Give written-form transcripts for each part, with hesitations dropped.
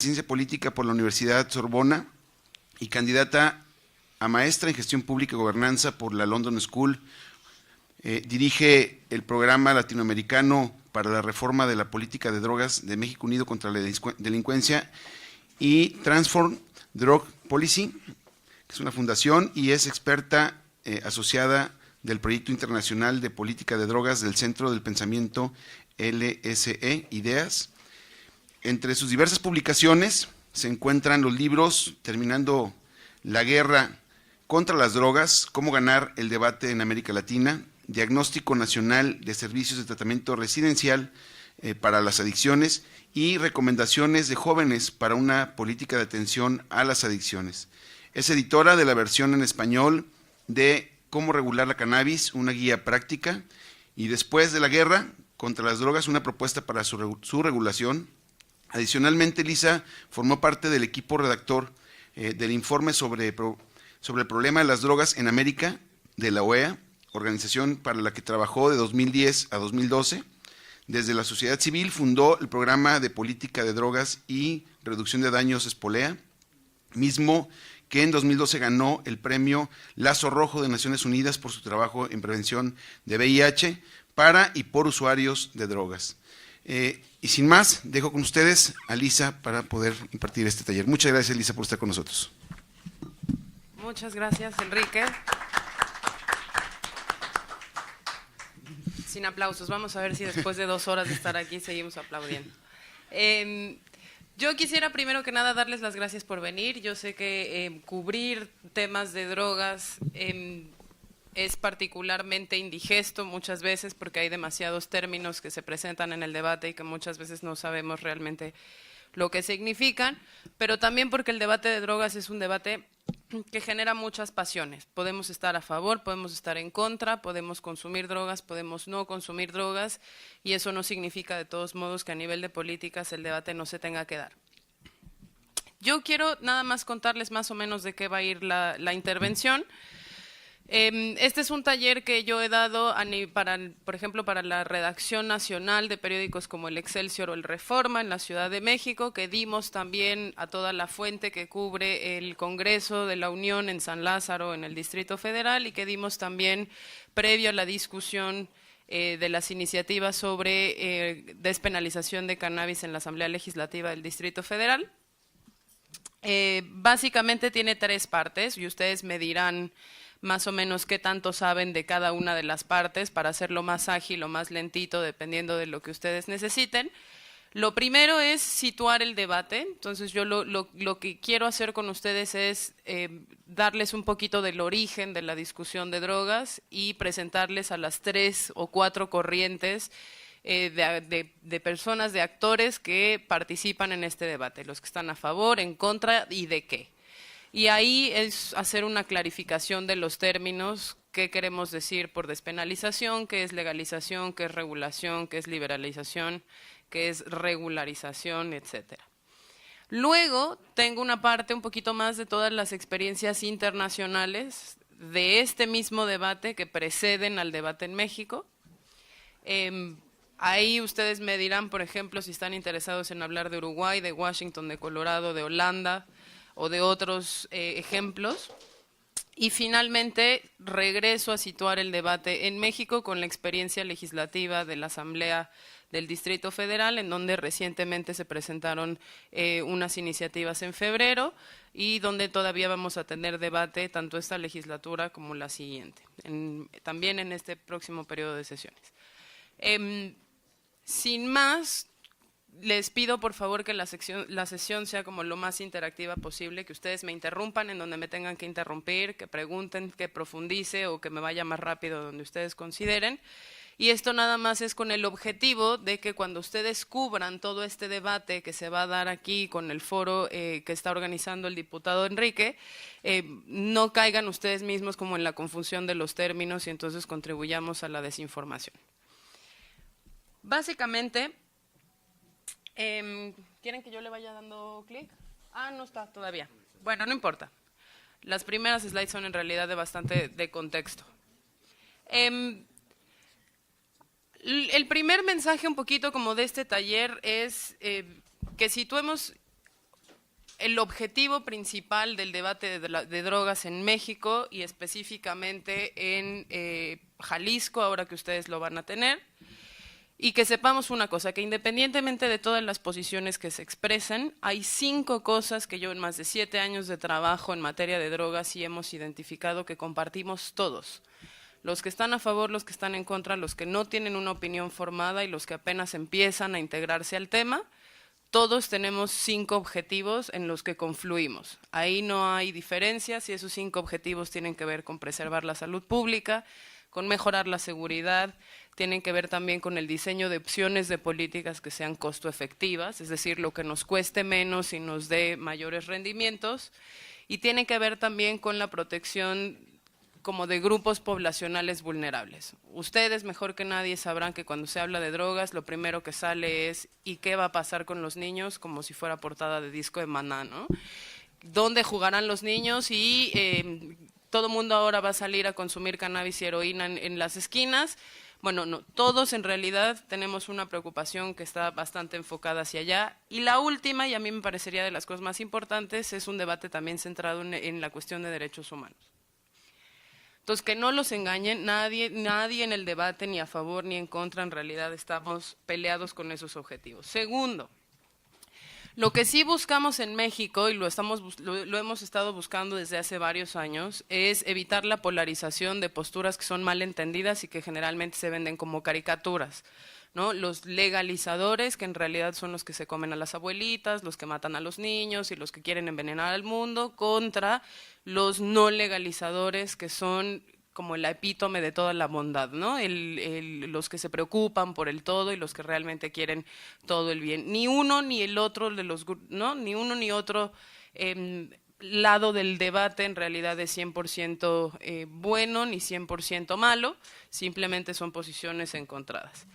Ciencia Política por la Universidad Sorbona y candidata a maestra en Gestión Pública y Gobernanza por la London School. Dirige el programa latinoamericano para la reforma de la política de drogas de México Unido contra la Delincuencia y Transform Drug Policy, que es una fundación, y es experta asociada del Proyecto Internacional de Política de Drogas del Centro del Pensamiento LSE, IDEAS. Entre sus diversas publicaciones se encuentran los libros Terminando la Guerra contra las Drogas, Cómo ganar el debate en América Latina, Diagnóstico Nacional de Servicios de Tratamiento Residencial para las Adicciones y Recomendaciones de Jóvenes para una Política de Atención a las Adicciones. Es editora de la versión en español de Cómo regular la cannabis, una guía práctica, y Después de la Guerra contra las Drogas, una propuesta para su regulación. Adicionalmente, Lisa formó parte del equipo redactor del informe sobre el problema de las drogas en América de la OEA, organización para la que trabajó de 2010 a 2012. Desde la sociedad civil fundó el programa de política de drogas y reducción de daños Espolea, mismo que en 2012 ganó el premio Lazo Rojo de Naciones Unidas por su trabajo en prevención de VIH para y por usuarios de drogas. Y sin más, dejo con ustedes a Lisa para poder impartir este taller. Muchas gracias, Lisa, por estar con nosotros. Muchas gracias, Enrique. Sin aplausos, vamos a ver si después de 2 horas de estar aquí seguimos aplaudiendo. Yo quisiera primero que nada darles las gracias por venir. Yo sé que cubrir temas de drogas es particularmente indigesto muchas veces porque hay demasiados términos que se presentan en el debate y que muchas veces no sabemos realmente lo que significan, pero también porque el debate de drogas es un debate que genera muchas pasiones. Podemos estar a favor, podemos estar en contra, podemos consumir drogas, podemos no consumir drogas, y eso no significa de todos modos que a nivel de políticas el debate no se tenga que dar. Yo quiero nada más contarles más o menos de qué va a ir la intervención. Este es un taller que yo he dado por ejemplo, para la redacción nacional de periódicos como el Excelsior o el Reforma en la Ciudad de México, que dimos también a toda la fuente que cubre el Congreso de la Unión en San Lázaro, en el Distrito Federal, y que dimos también previo a la discusión de las iniciativas sobre despenalización de cannabis en la Asamblea Legislativa del Distrito Federal. Básicamente tiene 3 partes y ustedes me dirán más o menos qué tanto saben de cada una de las partes para hacerlo más ágil o más lentito, dependiendo de lo que ustedes necesiten. Lo primero es situar el debate. Entonces yo lo que quiero hacer con ustedes es darles un poquito del origen de la discusión de drogas y presentarles a las 3 o 4 corrientes de personas, de actores que participan en este debate, los que están a favor, en contra y de qué. Y ahí es hacer una clarificación de los términos, qué queremos decir por despenalización, qué es legalización, qué es regulación, qué es liberalización, qué es regularización, etcétera. Luego tengo una parte un poquito más de todas las experiencias internacionales de este mismo debate que preceden al debate en México. Ahí ustedes me dirán, por ejemplo, si están interesados en hablar de Uruguay, de Washington, de Colorado, de Holanda o de otros ejemplos. Y finalmente regreso a situar el debate en México con la experiencia legislativa de la Asamblea del Distrito Federal, en donde recientemente se presentaron unas iniciativas en febrero y donde todavía vamos a tener debate tanto esta legislatura como la siguiente, también en este próximo periodo de sesiones. Sin más, les pido por favor que la sesión sea como lo más interactiva posible, que ustedes me interrumpan en donde me tengan que interrumpir, que pregunten, que profundice o que me vaya más rápido donde ustedes consideren. Y esto nada más es con el objetivo de que cuando ustedes cubran todo este debate que se va a dar aquí con el foro que está organizando el diputado Enrique, no caigan ustedes mismos como en la confusión de los términos y entonces contribuyamos a la desinformación. Básicamente, ¿quieren que yo le vaya dando clic? Ah, no está todavía. Bueno, no importa. Las primeras slides son en realidad de bastante de contexto. El primer mensaje un poquito como de este taller es que situemos el objetivo principal del debate de drogas en México y específicamente en Jalisco, ahora que ustedes lo van a tener, y que sepamos una cosa, que independientemente de todas las posiciones que se expresan, hay 5 cosas que yo en más de 7 años de trabajo en materia de drogas sí hemos identificado que compartimos todos. Los que están a favor, los que están en contra, los que no tienen una opinión formada y los que apenas empiezan a integrarse al tema, todos tenemos 5 objetivos en los que confluimos. Ahí no hay diferencias y esos 5 objetivos tienen que ver con preservar la salud pública, con mejorar la seguridad, tienen que ver también con el diseño de opciones de políticas que sean costo efectivas, es decir, lo que nos cueste menos y nos dé mayores rendimientos, y tiene que ver también con la protección como de grupos poblacionales vulnerables. Ustedes mejor que nadie sabrán que cuando se habla de drogas, lo primero que sale es ¿y qué va a pasar con los niños? Como si fuera portada de disco de Maná, ¿no? ¿Dónde jugarán los niños? Y todo el mundo ahora va a salir a consumir cannabis y heroína en las esquinas. Bueno, no, todos en realidad tenemos una preocupación que está bastante enfocada hacia allá. Y la última, y a mí me parecería de las cosas más importantes, es un debate también centrado en la cuestión de derechos humanos. Entonces, que no los engañen, nadie en el debate, ni a favor ni en contra, en realidad estamos peleados con esos objetivos. Segundo, lo que sí buscamos en México, y lo hemos estado buscando desde hace varios años, es evitar la polarización de posturas que son mal entendidas y que generalmente se venden como caricaturas, ¿no? Los legalizadores, que en realidad son los que se comen a las abuelitas, los que matan a los niños y los que quieren envenenar al mundo, contra los no legalizadores, que son como el epítome de toda la bondad, ¿no? Los que se preocupan por el todo y los que realmente quieren todo el bien. Ni uno ni el otro de los, ¿no? Ni uno ni otro lado del debate en realidad es 100% bueno ni 100% malo, simplemente son posiciones encontradas.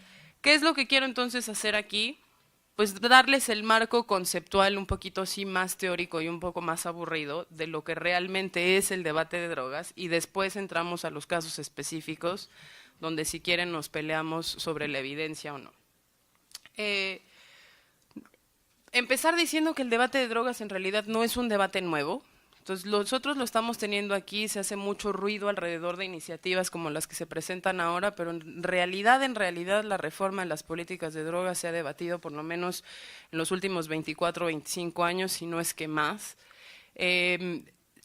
¿Qué es lo que quiero entonces hacer aquí? Pues darles el marco conceptual un poquito así más teórico y un poco más aburrido de lo que realmente es el debate de drogas, y después entramos a los casos específicos donde si quieren nos peleamos sobre la evidencia o no. Empezar diciendo que el debate de drogas en realidad no es un debate nuevo. Entonces, nosotros lo estamos teniendo aquí, se hace mucho ruido alrededor de iniciativas como las que se presentan ahora, pero en realidad, la reforma de las políticas de drogas se ha debatido por lo menos en los últimos 24 o 25 años, si no es que más.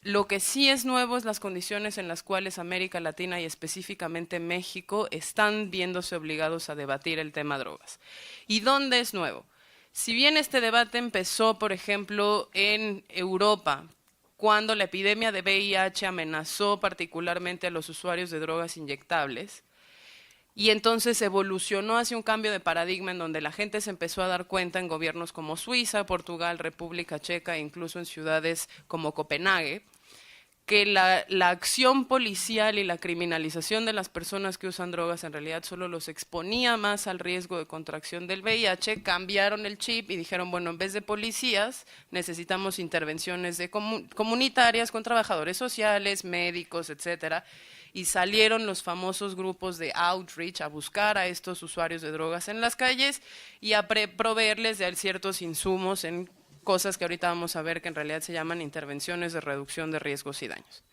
Lo que sí es nuevo es las condiciones en las cuales América Latina y específicamente México están viéndose obligados a debatir el tema drogas. ¿Y dónde es nuevo? Si bien este debate empezó, por ejemplo, en Europa, cuando la epidemia de VIH amenazó particularmente a los usuarios de drogas inyectables, y entonces evolucionó hacia un cambio de paradigma en donde la gente se empezó a dar cuenta en gobiernos como Suiza, Portugal, República Checa e incluso en ciudades como Copenhague, que la acción policial y la criminalización de las personas que usan drogas en realidad solo los exponía más al riesgo de contracción del VIH, cambiaron el chip y dijeron, bueno, en vez de policías necesitamos intervenciones comunitarias con trabajadores sociales, médicos, etcétera, y salieron los famosos grupos de outreach a buscar a estos usuarios de drogas en las calles y a proveerles de ciertos insumos en cosas que ahorita vamos a ver que en realidad se llaman intervenciones de reducción de riesgos y daños.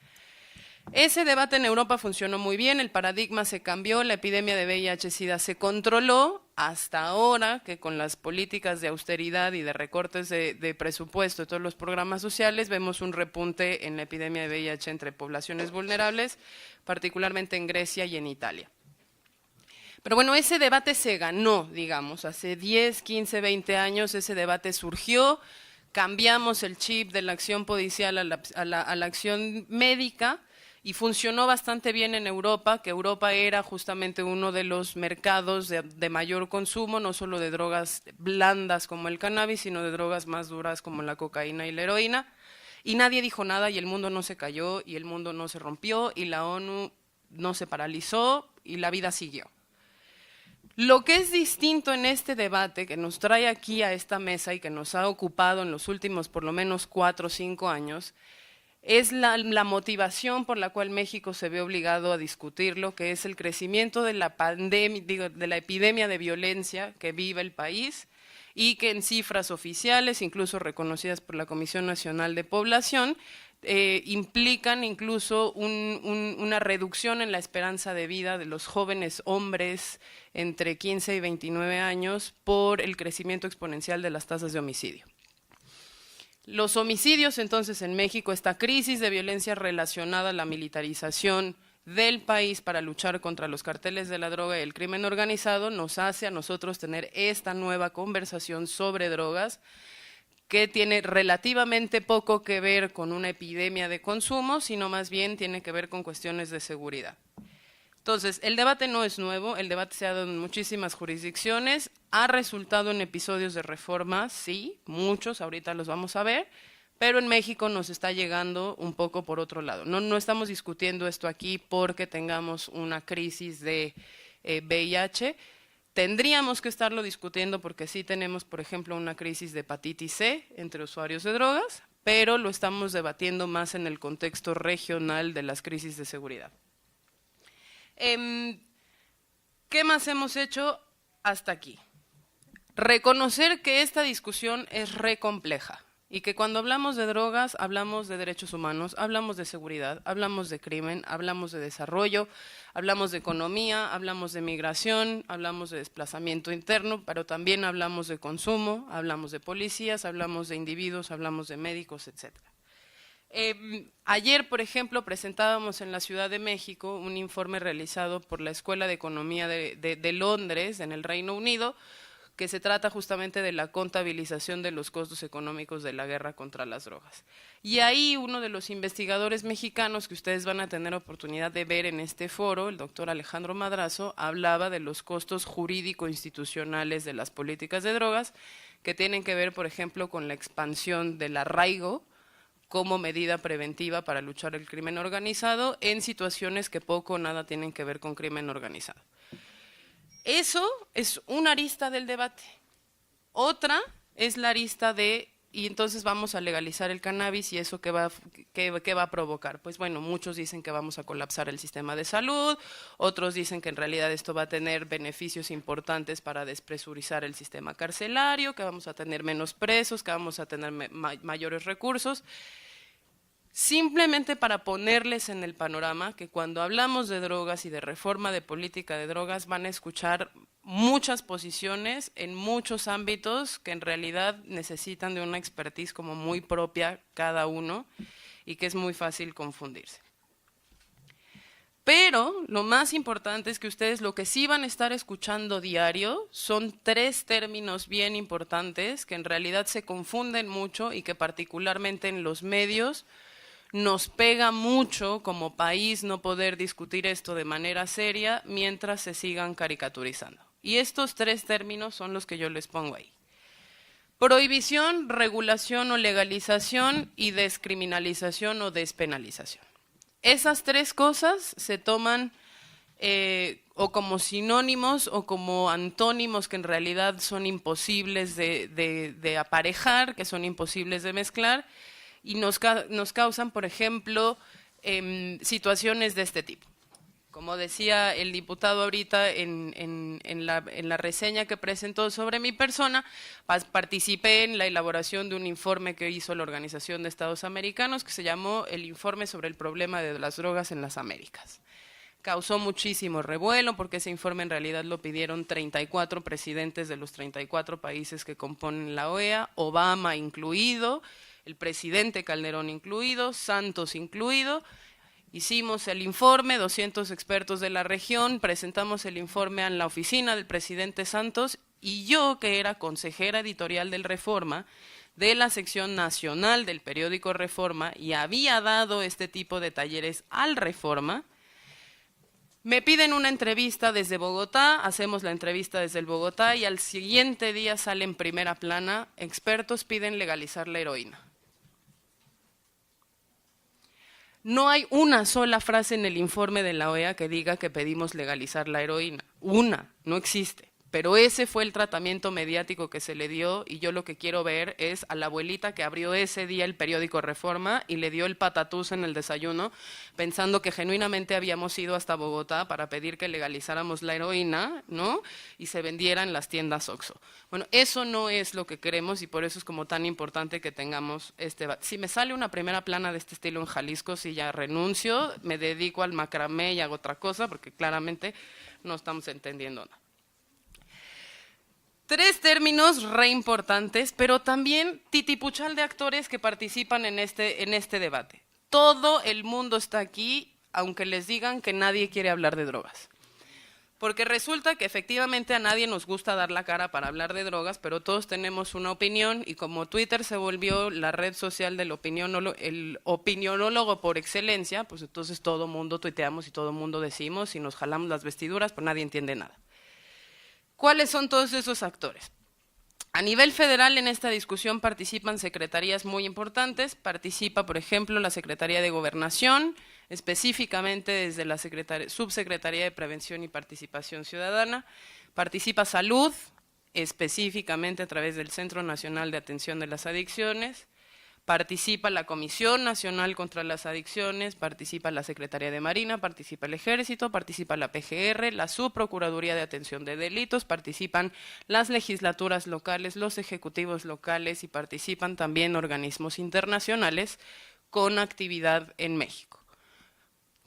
Ese debate en Europa funcionó muy bien, el paradigma se cambió, la epidemia de VIH-Sida se controló, hasta ahora que con las políticas de austeridad y de recortes de presupuesto de todos los programas sociales vemos un repunte en la epidemia de VIH entre poblaciones vulnerables, particularmente en Grecia y en Italia. Pero bueno, ese debate se ganó, digamos, hace 10, 15, 20 años ese debate surgió, cambiamos el chip de la acción policial a la acción médica y funcionó bastante bien en Europa, que Europa era justamente uno de los mercados de mayor consumo, no solo de drogas blandas como el cannabis, sino de drogas más duras como la cocaína y la heroína, y nadie dijo nada y el mundo no se cayó y el mundo no se rompió y la ONU no se paralizó y la vida siguió. Lo que es distinto en este debate que nos trae aquí a esta mesa y que nos ha ocupado en los últimos por lo menos 4 o 5 años es la motivación por la cual México se ve obligado a discutirlo, que es el crecimiento de la epidemia de violencia que vive el país y que en cifras oficiales, incluso reconocidas por la Comisión Nacional de Población, implican incluso una reducción en la esperanza de vida de los jóvenes hombres entre 15 y 29 años por el crecimiento exponencial de las tasas de homicidio. Los homicidios, entonces, en México, esta crisis de violencia relacionada a la militarización del país para luchar contra los carteles de la droga y el crimen organizado, nos hace a nosotros tener esta nueva conversación sobre drogas, que tiene relativamente poco que ver con una epidemia de consumo, sino más bien tiene que ver con cuestiones de seguridad. Entonces, el debate no es nuevo, el debate se ha dado en muchísimas jurisdicciones, ha resultado en episodios de reforma, sí, muchos, ahorita los vamos a ver, pero en México nos está llegando un poco por otro lado. No estamos discutiendo esto aquí porque tengamos una crisis de VIH, tendríamos que estarlo discutiendo porque sí tenemos, por ejemplo, una crisis de hepatitis C entre usuarios de drogas, pero lo estamos debatiendo más en el contexto regional de las crisis de seguridad. ¿Qué más hemos hecho hasta aquí? Reconocer que esta discusión es re compleja y que cuando hablamos de drogas hablamos de derechos humanos, hablamos de seguridad, hablamos de crimen, hablamos de desarrollo, hablamos de economía, hablamos de migración, hablamos de desplazamiento interno, pero también hablamos de consumo, hablamos de policías, hablamos de individuos, hablamos de médicos, etc. Ayer, por ejemplo, presentábamos en la Ciudad de México un informe realizado por la Escuela de Economía de Londres, en el Reino Unido, que se trata justamente de la contabilización de los costos económicos de la guerra contra las drogas. Y ahí uno de los investigadores mexicanos que ustedes van a tener oportunidad de ver en este foro, el doctor Alejandro Madrazo, hablaba de los costos jurídico-institucionales de las políticas de drogas, que tienen que ver, por ejemplo, con la expansión del arraigo como medida preventiva para luchar el crimen organizado en situaciones que poco o nada tienen que ver con crimen organizado. Eso es una arista del debate. Otra es la arista de, y entonces vamos a legalizar el cannabis y eso ¿qué va a provocar? Pues bueno, muchos dicen que vamos a colapsar el sistema de salud, otros dicen que en realidad esto va a tener beneficios importantes para despresurizar el sistema carcelario, que vamos a tener menos presos, que vamos a tener mayores recursos. Simplemente para ponerles en el panorama que cuando hablamos de drogas y de reforma de política de drogas van a escuchar muchas posiciones en muchos ámbitos que en realidad necesitan de una expertise como muy propia cada uno y que es muy fácil confundirse. Pero lo más importante es que ustedes lo que sí van a estar escuchando diario son 3 términos bien importantes que en realidad se confunden mucho y que particularmente en los medios nos pega mucho como país no poder discutir esto de manera seria mientras se sigan caricaturizando. Y estos 3 términos son los que yo les pongo ahí. Prohibición, regulación o legalización y descriminalización o despenalización. Esas 3 cosas se toman o como sinónimos o como antónimos que en realidad son imposibles de aparejar, que son imposibles de mezclar, y nos causan, por ejemplo, situaciones de este tipo. Como decía el diputado ahorita en la reseña que presentó sobre mi persona, participé en la elaboración de un informe que hizo la Organización de Estados Americanos que se llamó el Informe sobre el Problema de las Drogas en las Américas. Causó muchísimo revuelo porque ese informe en realidad lo pidieron 34 presidentes de los 34 países que componen la OEA, Obama incluido, el presidente Calderón incluido, Santos incluido. Hicimos el informe, 200 expertos de la región, presentamos el informe en la oficina del presidente Santos y yo, que era consejera editorial del Reforma, de la sección nacional del periódico Reforma y había dado este tipo de talleres al Reforma, me piden una entrevista desde Bogotá, hacemos la entrevista desde el Bogotá y al siguiente día sale en primera plana, expertos piden legalizar la heroína. No hay una sola frase en el informe de la OEA que diga que pedimos legalizar la heroína. Una, no existe. Pero ese fue el tratamiento mediático que se le dio y yo lo que quiero ver es a la abuelita que abrió ese día el periódico Reforma y le dio el patatús en el desayuno, pensando que genuinamente habíamos ido hasta Bogotá para pedir que legalizáramos la heroína, ¿no? Y se vendiera en las tiendas Oxxo. Bueno, eso no es lo que queremos y por eso es como tan importante que tengamos este debate. Si me sale una primera plana de este estilo en Jalisco, si ya renuncio, me dedico al macramé y hago otra cosa, porque claramente no estamos entendiendo nada. 3 términos re importantes, pero también titipuchal de actores que participan en este debate. Todo el mundo está aquí, aunque les digan que nadie quiere hablar de drogas. Porque resulta que efectivamente a nadie nos gusta dar la cara para hablar de drogas, pero todos tenemos una opinión y como Twitter se volvió la red social del el opinionólogo por excelencia, pues entonces todo mundo tuiteamos y todo mundo decimos y nos jalamos las vestiduras, pero nadie entiende nada. ¿Cuáles son todos esos actores? A nivel federal en esta discusión participan secretarías muy importantes, participa por ejemplo la Secretaría de Gobernación, específicamente desde la Subsecretaría de Prevención y Participación Ciudadana, participa Salud, específicamente a través del Centro Nacional de Atención de las Adicciones, participa la Comisión Nacional contra las Adicciones, participa la Secretaría de Marina, participa el Ejército, participa la PGR, la Subprocuraduría de Atención de Delitos, participan las legislaturas locales, los ejecutivos locales y participan también organismos internacionales con actividad en México.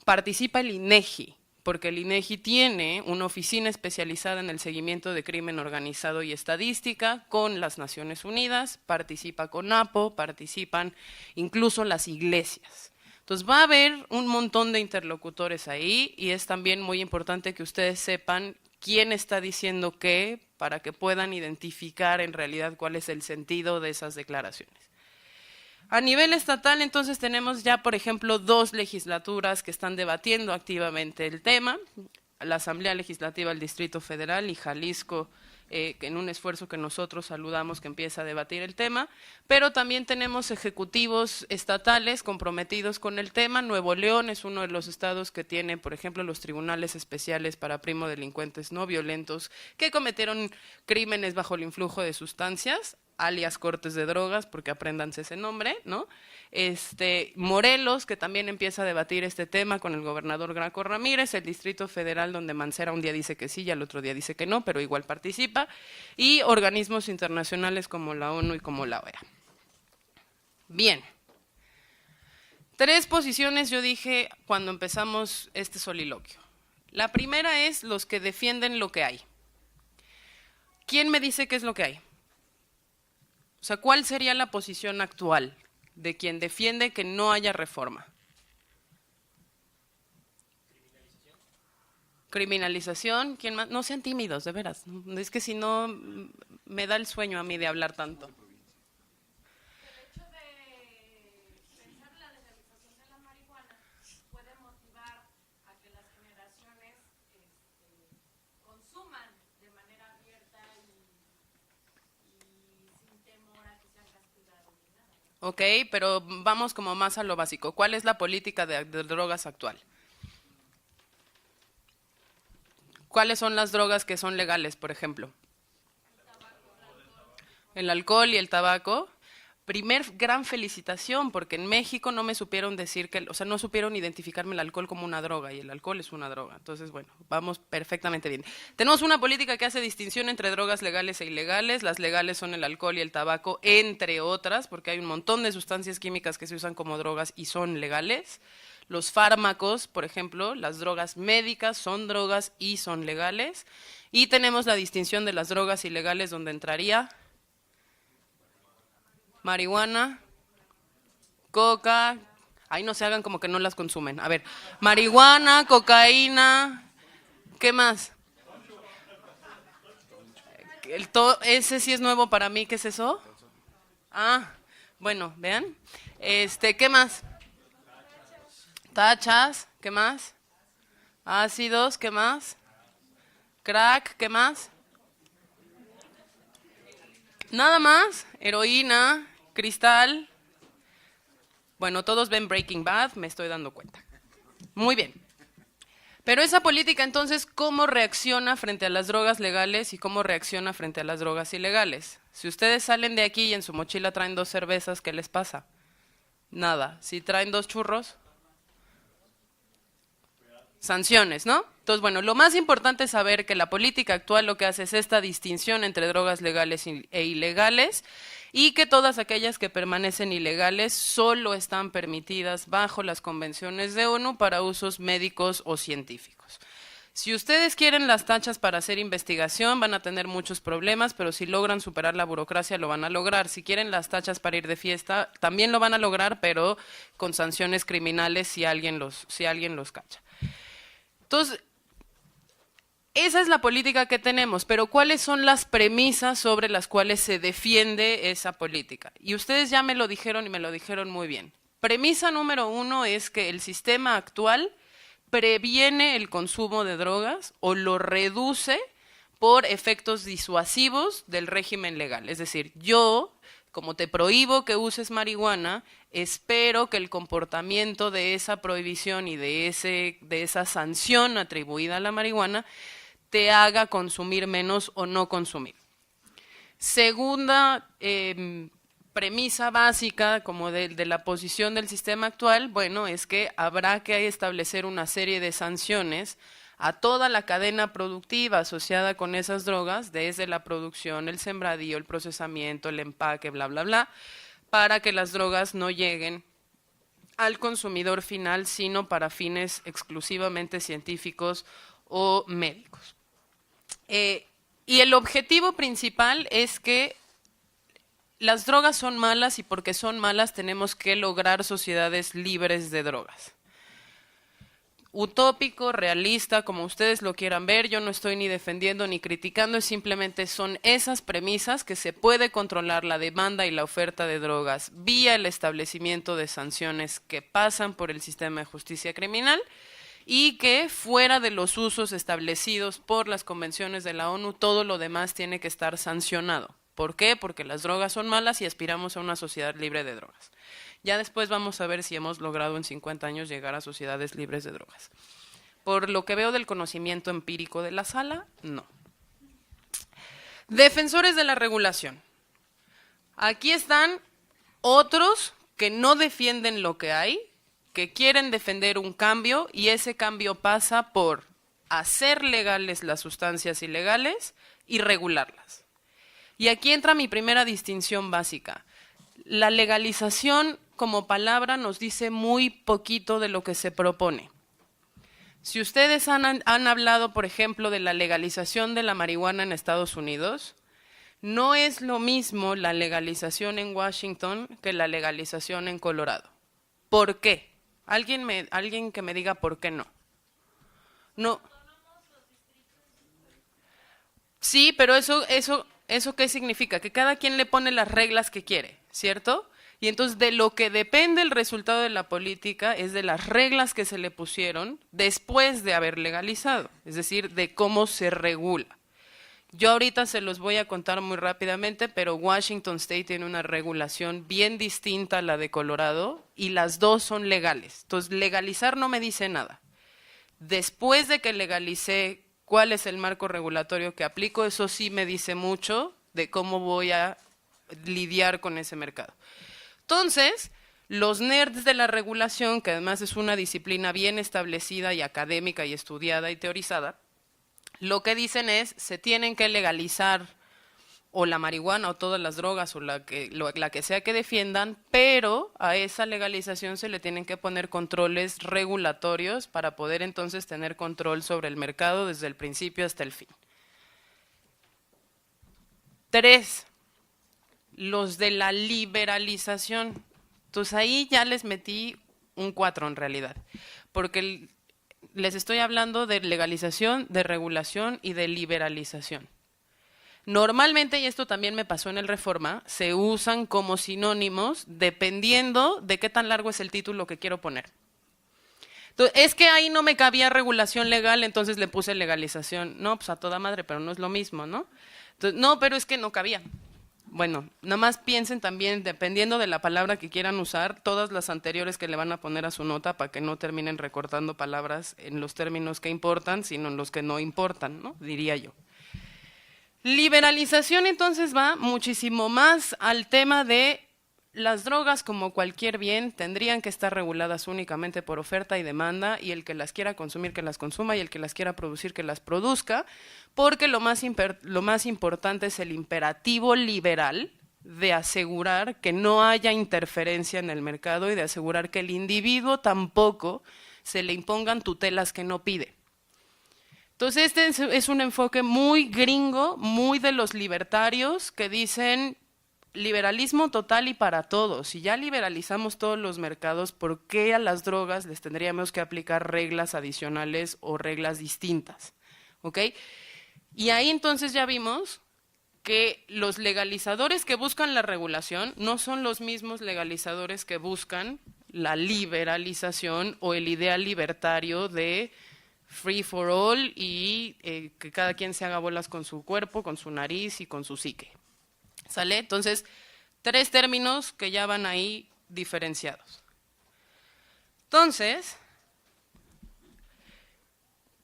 Participa el INEGI, porque el INEGI tiene una oficina especializada en el seguimiento de crimen organizado y estadística con las Naciones Unidas, participa CONAPO, participan incluso las iglesias. Entonces va a haber un montón de interlocutores ahí y es también muy importante que ustedes sepan quién está diciendo qué para que puedan identificar en realidad cuál es el sentido de esas declaraciones. A nivel estatal, entonces, tenemos ya, por ejemplo, 2 legislaturas que están debatiendo activamente el tema, la Asamblea Legislativa del Distrito Federal y Jalisco, que en un esfuerzo que nosotros saludamos que empieza a debatir el tema, pero también tenemos ejecutivos estatales comprometidos con el tema. Nuevo León es uno de los estados que tiene, por ejemplo, los tribunales especiales para primodelincuentes no violentos que cometieron crímenes bajo el influjo de sustancias, alias cortes de drogas, porque apréndanse ese nombre, ¿no? Morelos, que también empieza a debatir este tema con el gobernador Graco Ramírez, el Distrito Federal, donde Mancera un día dice que sí y al otro día dice que no, pero igual participa, y organismos internacionales como la ONU y como la OEA. Bien. 3 posiciones yo dije cuando empezamos este soliloquio. La primera es los que defienden lo que hay. ¿Quién me dice qué es lo que hay? O sea, ¿cuál sería la posición actual de quien defiende que no haya reforma? Criminalización. ¿Quién más? No sean tímidos, de veras. Es que si no, me da el sueño a mí de hablar tanto. Ok, pero vamos como más a lo básico. ¿Cuál es la política de drogas actual? ¿Cuáles son las drogas que son legales, por ejemplo? El alcohol y el tabaco. Primer gran felicitación, porque en México no me supieron decir que, o sea, no supieron identificarme el alcohol como una droga, y el alcohol es una droga. Entonces, bueno, vamos perfectamente bien. Tenemos una política que hace distinción entre drogas legales e ilegales. Las legales son el alcohol y el tabaco, entre otras, porque hay un montón de sustancias químicas que se usan como drogas y son legales. Los fármacos, por ejemplo, las drogas médicas son drogas y son legales. Y tenemos la distinción de las drogas ilegales, donde entraría marihuana, coca, ahí no se hagan como que no las consumen. A ver, marihuana, cocaína, ¿qué más? Ese sí es nuevo para mí, ¿qué es eso? Ah, bueno, vean. ¿Qué más? Tachas, ¿qué más? Ácidos, ¿qué más? Crack, ¿qué más? Nada más, heroína, cristal. Bueno, todos ven Breaking Bad, me estoy dando cuenta. Muy bien. Pero esa política, entonces, ¿cómo reacciona frente a las drogas legales y cómo reacciona frente a las drogas ilegales? Si ustedes salen de aquí y en su mochila traen 2 cervezas, ¿qué les pasa? Nada. Si traen 2 churros, sanciones, ¿no? Entonces, bueno, lo más importante es saber que la política actual lo que hace es esta distinción entre drogas legales e ilegales, y que todas aquellas que permanecen ilegales solo están permitidas bajo las convenciones de ONU para usos médicos o científicos. Si ustedes quieren las tachas para hacer investigación, van a tener muchos problemas, pero si logran superar la burocracia, lo van a lograr. Si quieren las tachas para ir de fiesta, también lo van a lograr, pero con sanciones criminales si alguien los cacha. Entonces, esa es la política que tenemos, pero ¿cuáles son las premisas sobre las cuales se defiende esa política? Y ustedes ya me lo dijeron y me lo dijeron muy bien. Premisa número 1 es que el sistema actual previene el consumo de drogas o lo reduce por efectos disuasivos del régimen legal. Es decir, yo, como te prohíbo que uses marihuana, espero que el comportamiento de esa prohibición y de esa sanción atribuida a la marihuana te haga consumir menos o no consumir. Segunda premisa básica como de la posición del sistema actual, bueno, es que habrá que establecer una serie de sanciones a toda la cadena productiva asociada con esas drogas, desde la producción, el sembradío, el procesamiento, el empaque, bla, bla, bla, para que las drogas no lleguen al consumidor final, sino para fines exclusivamente científicos o médicos. Y el objetivo principal es que las drogas son malas y porque son malas tenemos que lograr sociedades libres de drogas. Utópico, realista, como ustedes lo quieran ver, yo no estoy ni defendiendo ni criticando, simplemente son esas premisas que se puede controlar la demanda y la oferta de drogas vía el establecimiento de sanciones que pasan por el sistema de justicia criminal, y que fuera de los usos establecidos por las convenciones de la ONU, todo lo demás tiene que estar sancionado. ¿Por qué? Porque las drogas son malas y aspiramos a una sociedad libre de drogas. Ya después vamos a ver si hemos logrado en 50 años llegar a sociedades libres de drogas. Por lo que veo del conocimiento empírico de la sala, no. Defensores de la regulación. Aquí están otros que no defienden lo que hay, que quieren defender un cambio, y ese cambio pasa por hacer legales las sustancias ilegales y regularlas. Y aquí entra mi primera distinción básica. La legalización como palabra nos dice muy poquito de lo que se propone. Si ustedes han hablado, por ejemplo, de la legalización de la marihuana en Estados Unidos, no es lo mismo la legalización en Washington que la legalización en Colorado. ¿Por qué? Alguien que me diga por qué no. No. Sí, pero eso ¿qué significa? Que cada quien le pone las reglas que quiere, ¿cierto? Y entonces de lo que depende el resultado de la política es de las reglas que se le pusieron después de haber legalizado, es decir, de cómo se regula. Yo ahorita se los voy a contar muy rápidamente, pero Washington State tiene una regulación bien distinta a la de Colorado y las dos son legales. Entonces, legalizar no me dice nada. Después de que legalicé, ¿cuál es el marco regulatorio que aplico? Eso sí me dice mucho de cómo voy a lidiar con ese mercado. Entonces, los nerds de la regulación, que además es una disciplina bien establecida y académica y estudiada y teorizada, lo que dicen es, se tienen que legalizar o la marihuana o todas las drogas o la que sea que defiendan, pero a esa legalización se le tienen que poner controles regulatorios para poder entonces tener control sobre el mercado desde el principio hasta el fin. 3, los de la liberalización. Entonces ahí ya les metí un 4 en realidad, porque les estoy hablando de legalización, de regulación y de liberalización. Normalmente, y esto también me pasó en el Reforma, se usan como sinónimos dependiendo de qué tan largo es el título que quiero poner. Entonces, es que ahí no me cabía regulación legal, entonces le puse legalización. No, pues a toda madre, pero no es lo mismo, ¿no? Entonces, no, pero es que no cabía. bueno, nada más piensen también, dependiendo de la palabra que quieran usar, todas las anteriores que le van a poner a su nota para que no terminen recortando palabras en los términos que importan, sino en los que no importan, ¿no? Diría yo. Liberalización entonces va muchísimo más al tema de las drogas, como cualquier bien, tendrían que estar reguladas únicamente por oferta y demanda, y el que las quiera consumir que las consuma y el que las quiera producir que las produzca, porque lo más importante es el imperativo liberal de asegurar que no haya interferencia en el mercado y de asegurar que el individuo tampoco se le impongan tutelas que no pide. Entonces este es un enfoque muy gringo, muy de los libertarios que dicen liberalismo total y para todos. Si ya liberalizamos todos los mercados, ¿por qué a las drogas les tendríamos que aplicar reglas adicionales o reglas distintas? ¿Ok? Y ahí entonces ya vimos que los legalizadores que buscan la regulación no son los mismos legalizadores que buscan la liberalización o el ideal libertario de free for all y que cada quien se haga bolas con su cuerpo, con su nariz y con su psique. ¿Sale? Entonces, 3 términos que ya van ahí diferenciados. Entonces,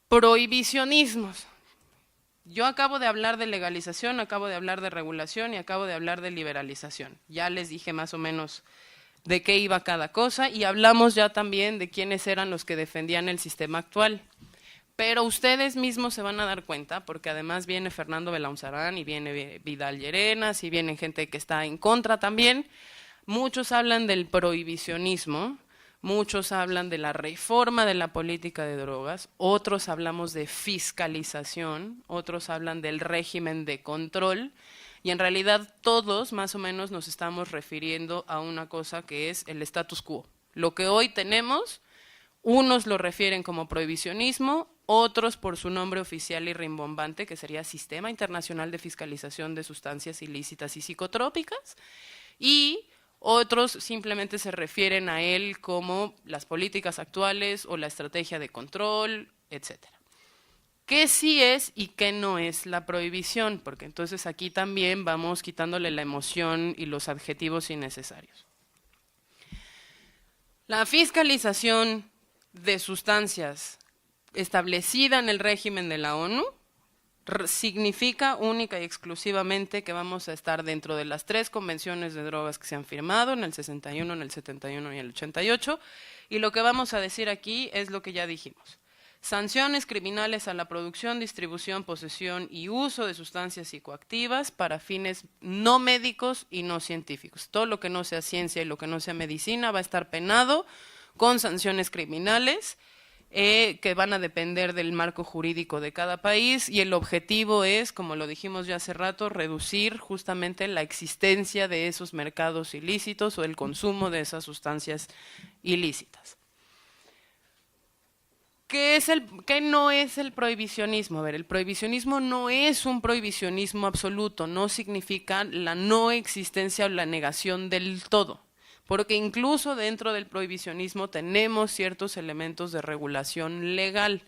prohibicionismos. Yo acabo de hablar de legalización, acabo de hablar de regulación y acabo de hablar de liberalización. Ya les dije más o menos de qué iba cada cosa y hablamos ya también de quiénes eran los que defendían el sistema actual. Pero ustedes mismos se van a dar cuenta, porque además viene Fernando Belaunzarán y viene Vidal Llerenas y viene gente que está en contra también. Muchos hablan del prohibicionismo, muchos hablan de la reforma de la política de drogas, otros hablamos de fiscalización, otros hablan del régimen de control, y en realidad todos más o menos nos estamos refiriendo a una cosa que es el status quo. Lo que hoy tenemos, unos lo refieren como prohibicionismo, otros por su nombre oficial y rimbombante, que sería Sistema Internacional de Fiscalización de Sustancias Ilícitas y Psicotrópicas, y otros simplemente se refieren a él como las políticas actuales o la estrategia de control, etc. ¿Qué sí es y qué no es la prohibición? Porque entonces aquí también vamos quitándole la emoción y los adjetivos innecesarios. La fiscalización de sustancias establecida en el régimen de la ONU significa única y exclusivamente que vamos a estar dentro de las 3 convenciones de drogas que se han firmado, en el 61, en el 71 y el 88, y lo que vamos a decir aquí es lo que ya dijimos. Sanciones criminales a la producción, distribución, posesión y uso de sustancias psicoactivas para fines no médicos y no científicos. Todo lo que no sea ciencia y lo que no sea medicina va a estar penado con sanciones criminales que van a depender del marco jurídico de cada país, y el objetivo es, como lo dijimos ya hace rato, reducir justamente la existencia de esos mercados ilícitos o el consumo de esas sustancias ilícitas. ¿Qué no es el prohibicionismo? A ver, el prohibicionismo no es un prohibicionismo absoluto, no significa la no existencia o la negación del todo, porque incluso dentro del prohibicionismo tenemos ciertos elementos de regulación legal.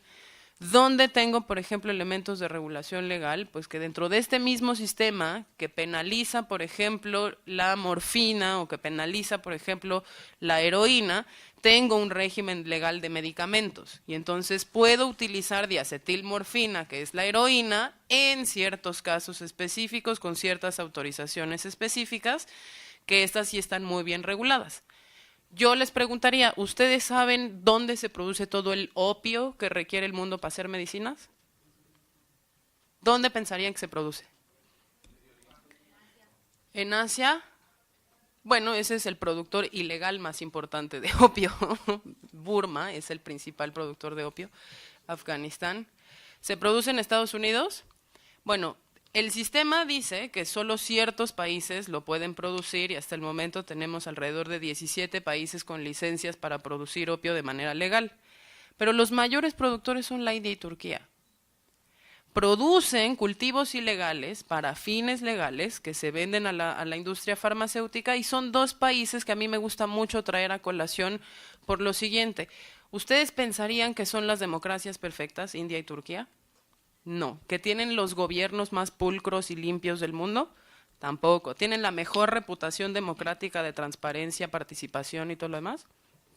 ¿Dónde tengo, por ejemplo, elementos de regulación legal? Pues que dentro de este mismo sistema que penaliza, por ejemplo, la morfina o que penaliza, por ejemplo, la heroína, tengo un régimen legal de medicamentos y entonces puedo utilizar diacetilmorfina, que es la heroína, en ciertos casos específicos, con ciertas autorizaciones específicas, que estas sí están muy bien reguladas. Yo les preguntaría, ¿ustedes saben dónde se produce todo el opio que requiere el mundo para hacer medicinas? ¿Dónde pensarían que se produce? ¿En Asia? Bueno, ese es el productor ilegal más importante de opio. Burma es el principal productor de opio. Afganistán. ¿Se produce en Estados Unidos? Bueno, el sistema dice que solo ciertos países lo pueden producir y hasta el momento tenemos alrededor de 17 países con licencias para producir opio de manera legal. Pero los mayores productores son la India y Turquía. Producen cultivos ilegales para fines legales que se venden a la industria farmacéutica, y son 2 países que a mí me gusta mucho traer a colación por lo siguiente. ¿Ustedes pensarían que son las democracias perfectas, India y Turquía? No. ¿Que tienen los gobiernos más pulcros y limpios del mundo? Tampoco. ¿Tienen la mejor reputación democrática de transparencia, participación y todo lo demás?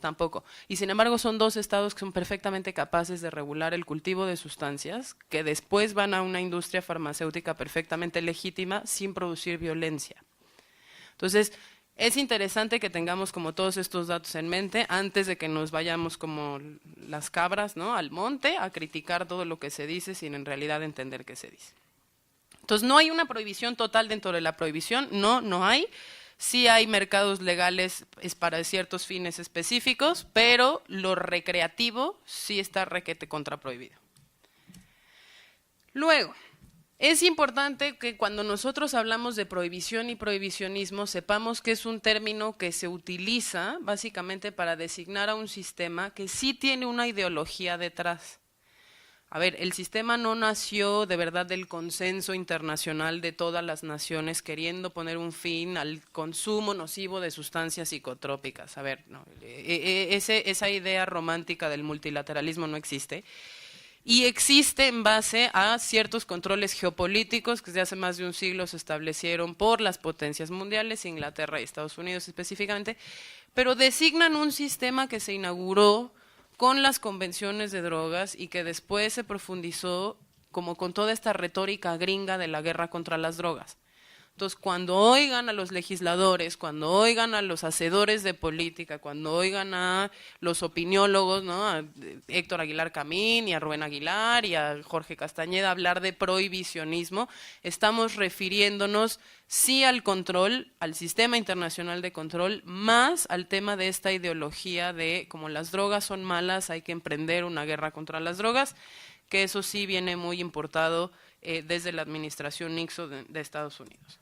Tampoco. Y sin embargo son dos estados que son perfectamente capaces de regular el cultivo de sustancias que después van a una industria farmacéutica perfectamente legítima sin producir violencia. Entonces, es interesante que tengamos como todos estos datos en mente antes de que nos vayamos como las cabras, ¿no?, al monte a criticar todo lo que se dice sin en realidad entender qué se dice. Entonces, no hay una prohibición total dentro de la prohibición, no hay. Sí hay mercados legales para ciertos fines específicos, pero lo recreativo sí está requete contraprohibido. Luego, es importante que cuando nosotros hablamos de prohibición y prohibicionismo sepamos que es un término que se utiliza básicamente para designar a un sistema que sí tiene una ideología detrás. A ver, el sistema no nació de verdad del consenso internacional de todas las naciones queriendo poner un fin al consumo nocivo de sustancias psicotrópicas. A ver, no, esa idea romántica del multilateralismo no existe. Y existe en base a ciertos controles geopolíticos que desde hace más de un siglo se establecieron por las potencias mundiales, Inglaterra y Estados Unidos específicamente, pero designan un sistema que se inauguró con las convenciones de drogas y que después se profundizó como con toda esta retórica gringa de la guerra contra las drogas. Entonces, cuando oigan a los legisladores, cuando oigan a los hacedores de política, cuando oigan a los opiniólogos, ¿no?, a Héctor Aguilar Camín y a Rubén Aguilar y a Jorge Castañeda hablar de prohibicionismo, estamos refiriéndonos sí al control, al sistema internacional de control, más al tema de esta ideología de como las drogas son malas, hay que emprender una guerra contra las drogas, que eso sí viene muy importado desde la administración Nixon de Estados Unidos.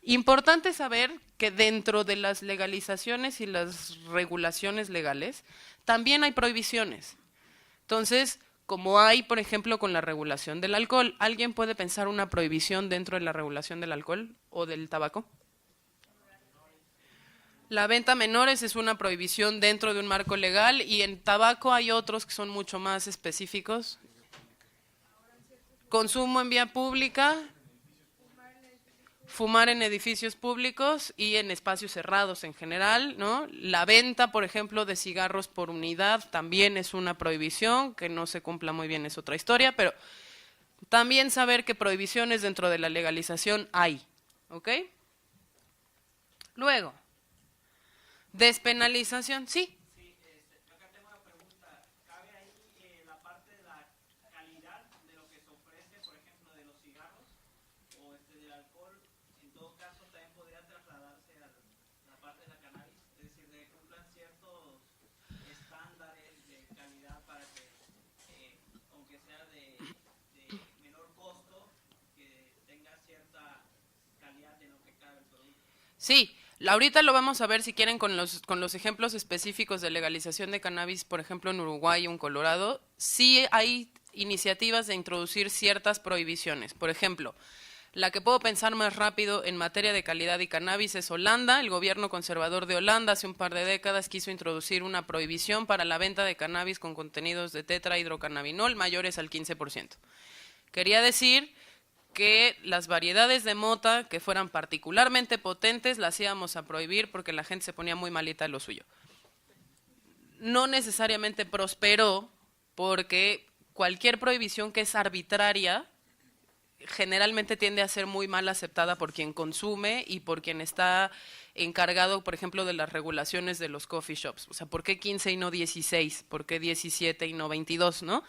Importante saber que dentro de las legalizaciones y las regulaciones legales también hay prohibiciones. Entonces, como hay, por ejemplo, con la regulación del alcohol, ¿alguien puede pensar una prohibición dentro de la regulación del alcohol o del tabaco? La venta a menores es una prohibición dentro de un marco legal y en tabaco hay otros que son mucho más específicos. Consumo en vía pública, fumar en edificios públicos y en espacios cerrados en general, ¿no? La venta, por ejemplo, de cigarros por unidad también es una prohibición, que no se cumpla muy bien es otra historia, pero también saber que prohibiciones dentro de la legalización hay, ¿ok? Luego, despenalización, sí. Sí, ahorita lo vamos a ver si quieren con los ejemplos específicos de legalización de cannabis, por ejemplo en Uruguay o en Colorado, sí hay iniciativas de introducir ciertas prohibiciones. Por ejemplo, la que puedo pensar más rápido en materia de calidad y cannabis es Holanda. El gobierno conservador de Holanda hace un par de décadas quiso introducir una prohibición para la venta de cannabis con contenidos de tetrahidrocannabinol mayores al 15%. Quería decir que las variedades de mota que fueran particularmente potentes las íbamos a prohibir porque la gente se ponía muy malita de lo suyo. No necesariamente prosperó porque cualquier prohibición que es arbitraria generalmente tiende a ser muy mal aceptada por quien consume y por quien está encargado, por ejemplo, de las regulaciones de los coffee shops. O sea, ¿por qué 15 y no 16? ¿Por qué 17 y no 22? ¿No?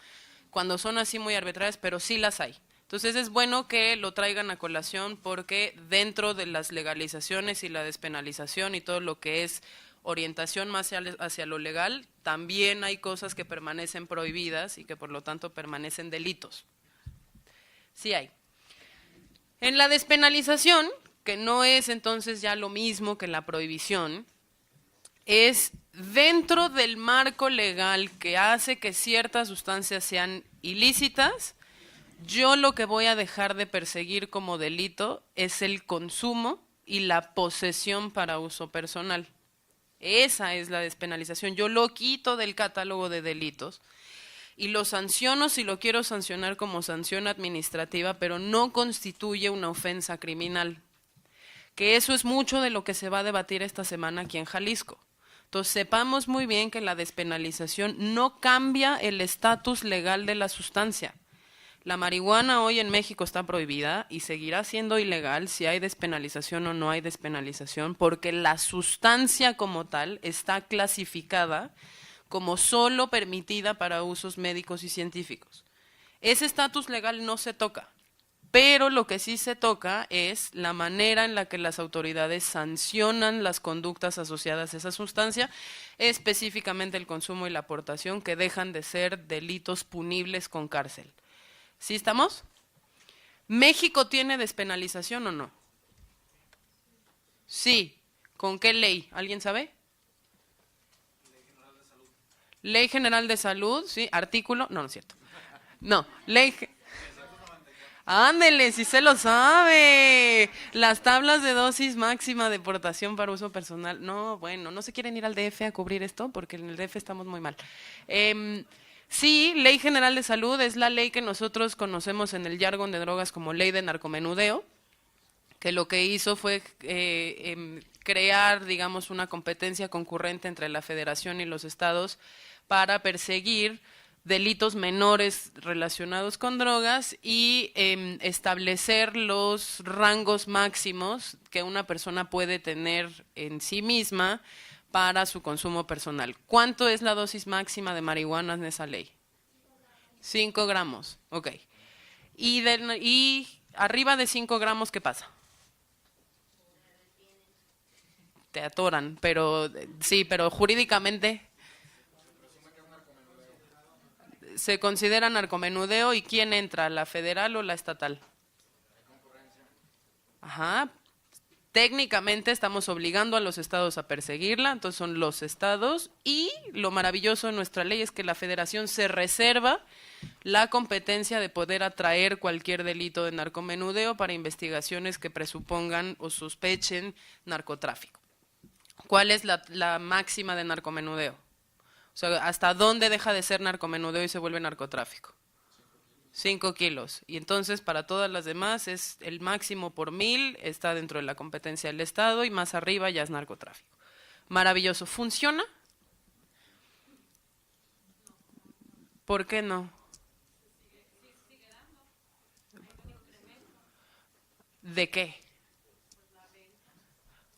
Cuando son así muy arbitrarias, pero sí las hay. Entonces es bueno que lo traigan a colación porque dentro de las legalizaciones y la despenalización y todo lo que es orientación más hacia lo legal, también hay cosas que permanecen prohibidas y que por lo tanto permanecen delitos. Sí hay. En la despenalización, que no es entonces ya lo mismo que la prohibición, es dentro del marco legal que hace que ciertas sustancias sean ilícitas. Yo lo que voy a dejar de perseguir como delito es el consumo y la posesión para uso personal. Esa es la despenalización. Yo lo quito del catálogo de delitos y lo sanciono si lo quiero sancionar como sanción administrativa, pero no constituye una ofensa criminal. que eso es mucho de lo que se va a debatir esta semana aquí en Jalisco. Entonces, sepamos muy bien que la despenalización no cambia el estatus legal de la sustancia. La marihuana hoy en México está prohibida y seguirá siendo ilegal si hay despenalización o no hay despenalización, porque la sustancia como tal está clasificada como solo permitida para usos médicos y científicos. Ese estatus legal no se toca, pero lo que sí se toca es la manera en la que las autoridades sancionan las conductas asociadas a esa sustancia, específicamente el consumo y la aportación, que dejan de ser delitos punibles con cárcel. ¿Sí estamos? ¿México tiene despenalización o no? Sí. ¿Con qué ley? ¿Alguien sabe? Ley General de Salud, ¿sí? Artículo, no, no es cierto. No, Ándele, si se lo sabe. Las tablas de dosis máxima de aportación para uso personal. No, bueno, no se quieren ir al DF a cubrir esto porque en el DF estamos muy mal. Sí, Ley General de Salud es la ley que nosotros conocemos en el jargon de drogas como Ley de Narcomenudeo, que lo que hizo fue crear, digamos, una competencia concurrente entre la Federación y los estados para perseguir delitos menores relacionados con drogas y establecer los rangos máximos que una persona puede tener en sí misma para su consumo personal. ¿Cuánto es la dosis máxima de marihuana en esa ley? 5 gramos, ok. Y arriba de 5 gramos, ¿qué pasa? Te atoran, pero sí, pero jurídicamente se considera narcomenudeo. ¿Y quién entra, la federal o la estatal? Ajá. Técnicamente estamos obligando a los estados a perseguirla, entonces son los estados, y lo maravilloso de nuestra ley es que la federación se reserva la competencia de poder atraer cualquier delito de narcomenudeo para investigaciones que presupongan o sospechen narcotráfico. ¿Cuál es la máxima de narcomenudeo? O sea, ¿hasta dónde deja de ser narcomenudeo y se vuelve narcotráfico? 5 kilos. Y entonces para todas las demás es el máximo por 1000, está dentro de la competencia del Estado y más arriba ya es narcotráfico. Maravilloso. ¿Funciona? ¿Por qué no? ¿De qué?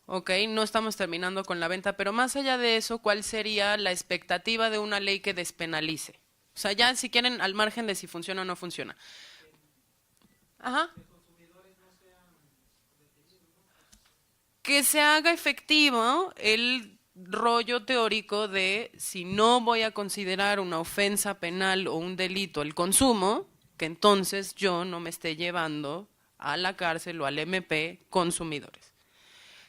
Ok, no estamos terminando con la venta, pero más allá de eso, ¿cuál sería la expectativa de una ley que despenalice? O sea, ya si quieren, al margen de si funciona o no funciona. Ajá. Que se haga efectivo el rollo teórico de si no voy a considerar una ofensa penal o un delito el consumo, que entonces yo no me esté llevando a la cárcel o al MP consumidores.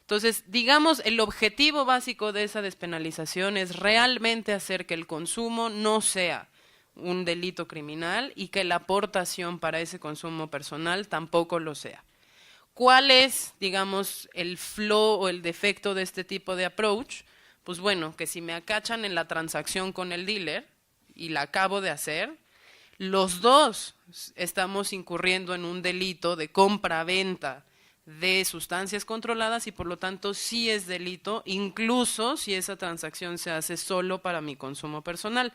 Entonces, digamos, el objetivo básico de esa despenalización es realmente hacer que el consumo no sea un delito criminal y que la aportación para ese consumo personal tampoco lo sea. ¿Cuál es, digamos, el flow o el defecto de este tipo de approach? Pues bueno, que si me acachan en la transacción con el dealer y la acabo de hacer, los dos estamos incurriendo en un delito de compra-venta de sustancias controladas y por lo tanto sí es delito, incluso si esa transacción se hace solo para mi consumo personal.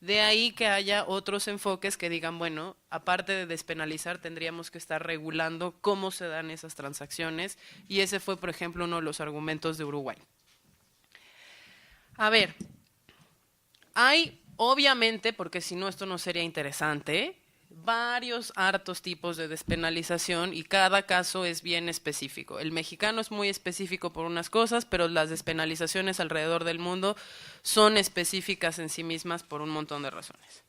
De ahí que haya otros enfoques que digan, bueno, aparte de despenalizar, tendríamos que estar regulando cómo se dan esas transacciones, y ese fue, por ejemplo, uno de los argumentos de Uruguay. A ver, hay, obviamente, porque si no esto no sería interesante, varios hartos tipos de despenalización y cada caso es bien específico. El mexicano es muy específico por unas cosas, pero las despenalizaciones alrededor del mundo son específicas en sí mismas por un montón de razones.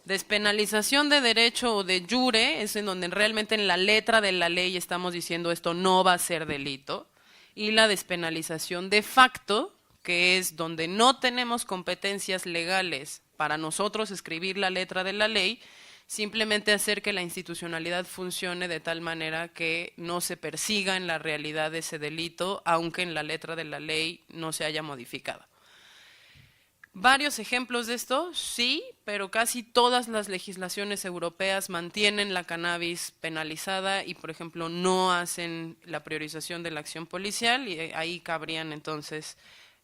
Despenalización de derecho o de jure es en donde realmente en la letra de la ley estamos diciendo esto no va a ser delito, y la despenalización de facto, que es donde no tenemos competencias legales para nosotros escribir la letra de la ley, simplemente hacer que la institucionalidad funcione de tal manera que no se persiga en la realidad ese delito, aunque en la letra de la ley no se haya modificado. Varios ejemplos de esto, sí, pero casi todas las legislaciones europeas mantienen la cannabis penalizada y, por ejemplo, no hacen la priorización de la acción policial y ahí cabrían entonces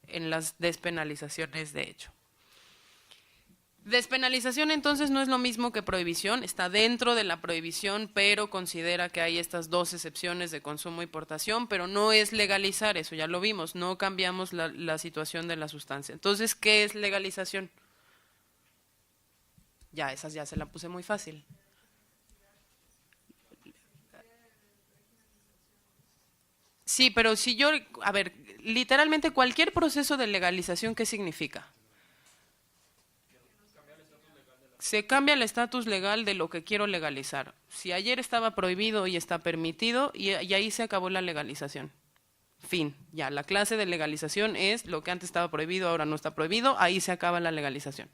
en las despenalizaciones de hecho. Despenalización entonces no es lo mismo que prohibición, está dentro de la prohibición, pero considera que hay estas dos excepciones de consumo y portación, pero no es legalizar, eso ya lo vimos, no cambiamos la situación de la sustancia. Entonces, ¿qué es legalización? Ya, esas ya se la puse muy fácil. Sí, pero si yo, a ver, literalmente cualquier proceso de legalización, ¿qué significa? Se cambia el estatus legal de lo que quiero legalizar. Si ayer estaba prohibido, hoy está permitido y ahí se acabó la legalización. Fin. Ya, la clase de legalización es lo que antes estaba prohibido, ahora no está prohibido, ahí se acaba la legalización.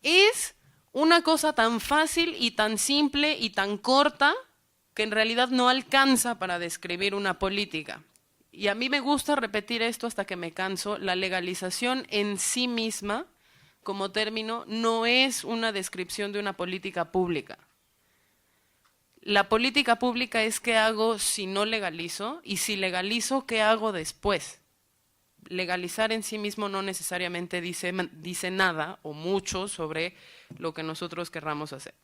Es una cosa tan fácil y tan simple y tan corta que en realidad no alcanza para describir una política. Y a mí me gusta repetir esto hasta que me canso, la legalización en sí misma como término no es una descripción de una política pública. La política pública es qué hago si no legalizo y si legalizo, qué hago después. Legalizar en sí mismo no necesariamente dice nada o mucho sobre lo que nosotros querramos hacer.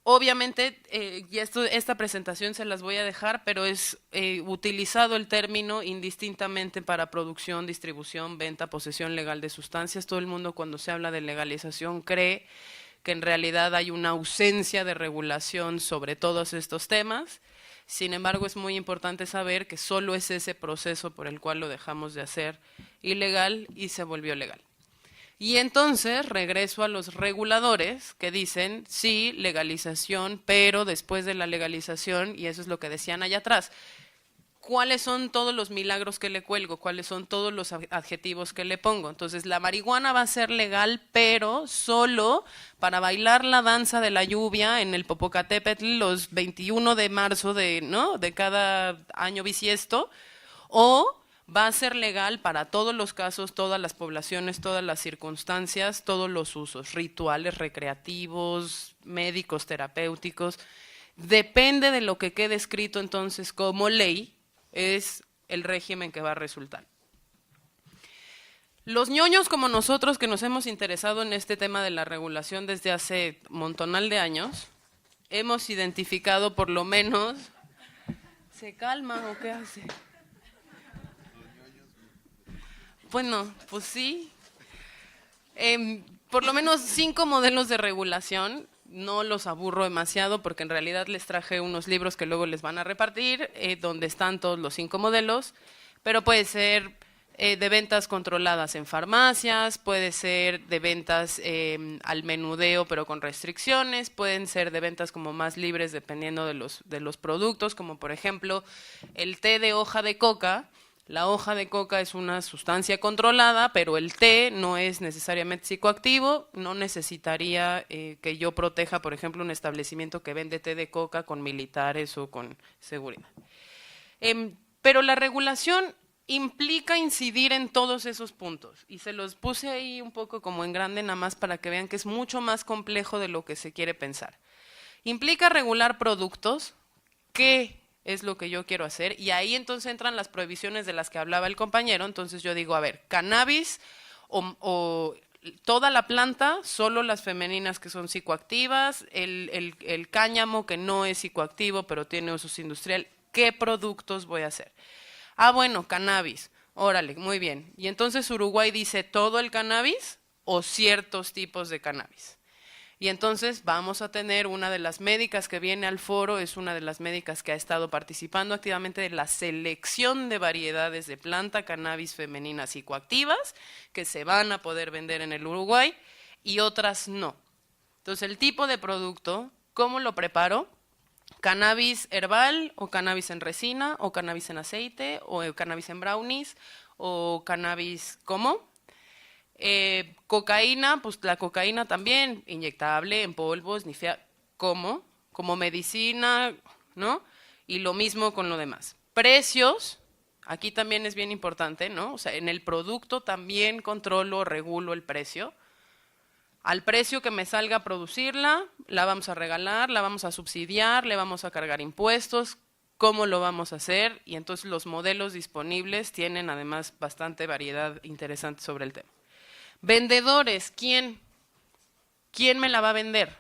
Obviamente, y esta presentación se las voy a dejar, pero es utilizado el término indistintamente para producción, distribución, venta, posesión legal de sustancias. Todo el mundo cuando se habla de legalización cree que en realidad hay una ausencia de regulación sobre todos estos temas. Sin embargo, es muy importante saber que solo es ese proceso por el cual lo dejamos de hacer ilegal y se volvió legal. Y entonces regreso a los reguladores que dicen, sí, legalización, pero después de la legalización, y eso es lo que decían allá atrás, ¿cuáles son todos los milagros que le cuelgo? ¿Cuáles son todos los adjetivos que le pongo? Entonces, la marihuana va a ser legal, pero solo para bailar la danza de la lluvia en el Popocatépetl los 21 de marzo de cada año bisiesto, o va a ser legal para todos los casos, todas las poblaciones, todas las circunstancias, todos los usos, rituales, recreativos, médicos, terapéuticos. Depende de lo que quede escrito entonces como ley, es el régimen que va a resultar. Los ñoños como nosotros que nos hemos interesado en este tema de la regulación desde hace montonal de años, hemos identificado por lo menos... ¿Se calma o qué hace? Bueno, pues sí. Por lo menos 5 modelos de regulación. No los aburro demasiado porque en realidad les traje unos libros que luego les van a repartir, donde están todos los 5 modelos, pero puede ser de ventas controladas en farmacias, puede ser de ventas al menudeo pero con restricciones, pueden ser de ventas como más libres dependiendo de los productos, como por ejemplo el té de hoja de coca. La hoja de coca es una sustancia controlada, pero el té no es necesariamente psicoactivo, no necesitaría que yo proteja, por ejemplo, un establecimiento que vende té de coca con militares o con seguridad. Pero la regulación implica incidir en todos esos puntos, y se los puse ahí un poco como en grande nada más para que vean que es mucho más complejo de lo que se quiere pensar. Implica regular productos que... es lo que yo quiero hacer, y ahí entonces entran las prohibiciones de las que hablaba el compañero. Entonces yo digo, a ver, cannabis o toda la planta, solo las femeninas que son psicoactivas, el cáñamo que no es psicoactivo pero tiene usos industrial, ¿qué productos voy a hacer? Ah, bueno, cannabis, órale, muy bien. Y entonces Uruguay dice, ¿todo el cannabis o ciertos tipos de cannabis? Y entonces vamos a tener una de las médicas que viene al foro, es una de las médicas que ha estado participando activamente de la selección de variedades de planta cannabis femeninas psicoactivas que se van a poder vender en el Uruguay y otras no. Entonces el tipo de producto, ¿cómo lo preparo? Cannabis herbal o cannabis en resina o cannabis en aceite o cannabis en brownies o cannabis, ¿cómo? Cocaína, pues la cocaína también, inyectable, en polvos, ¿cómo? Como medicina, ¿no? Y lo mismo con lo demás. Precios, Aquí también es bien importante, ¿no? O sea, en el producto también controlo, regulo el precio. Al precio que me salga a producirla, la vamos a regalar, la vamos a subsidiar, le vamos a cargar impuestos, cómo lo vamos a hacer, y entonces los modelos disponibles tienen además bastante variedad interesante sobre el tema. Vendedores, ¿quién me la va a vender?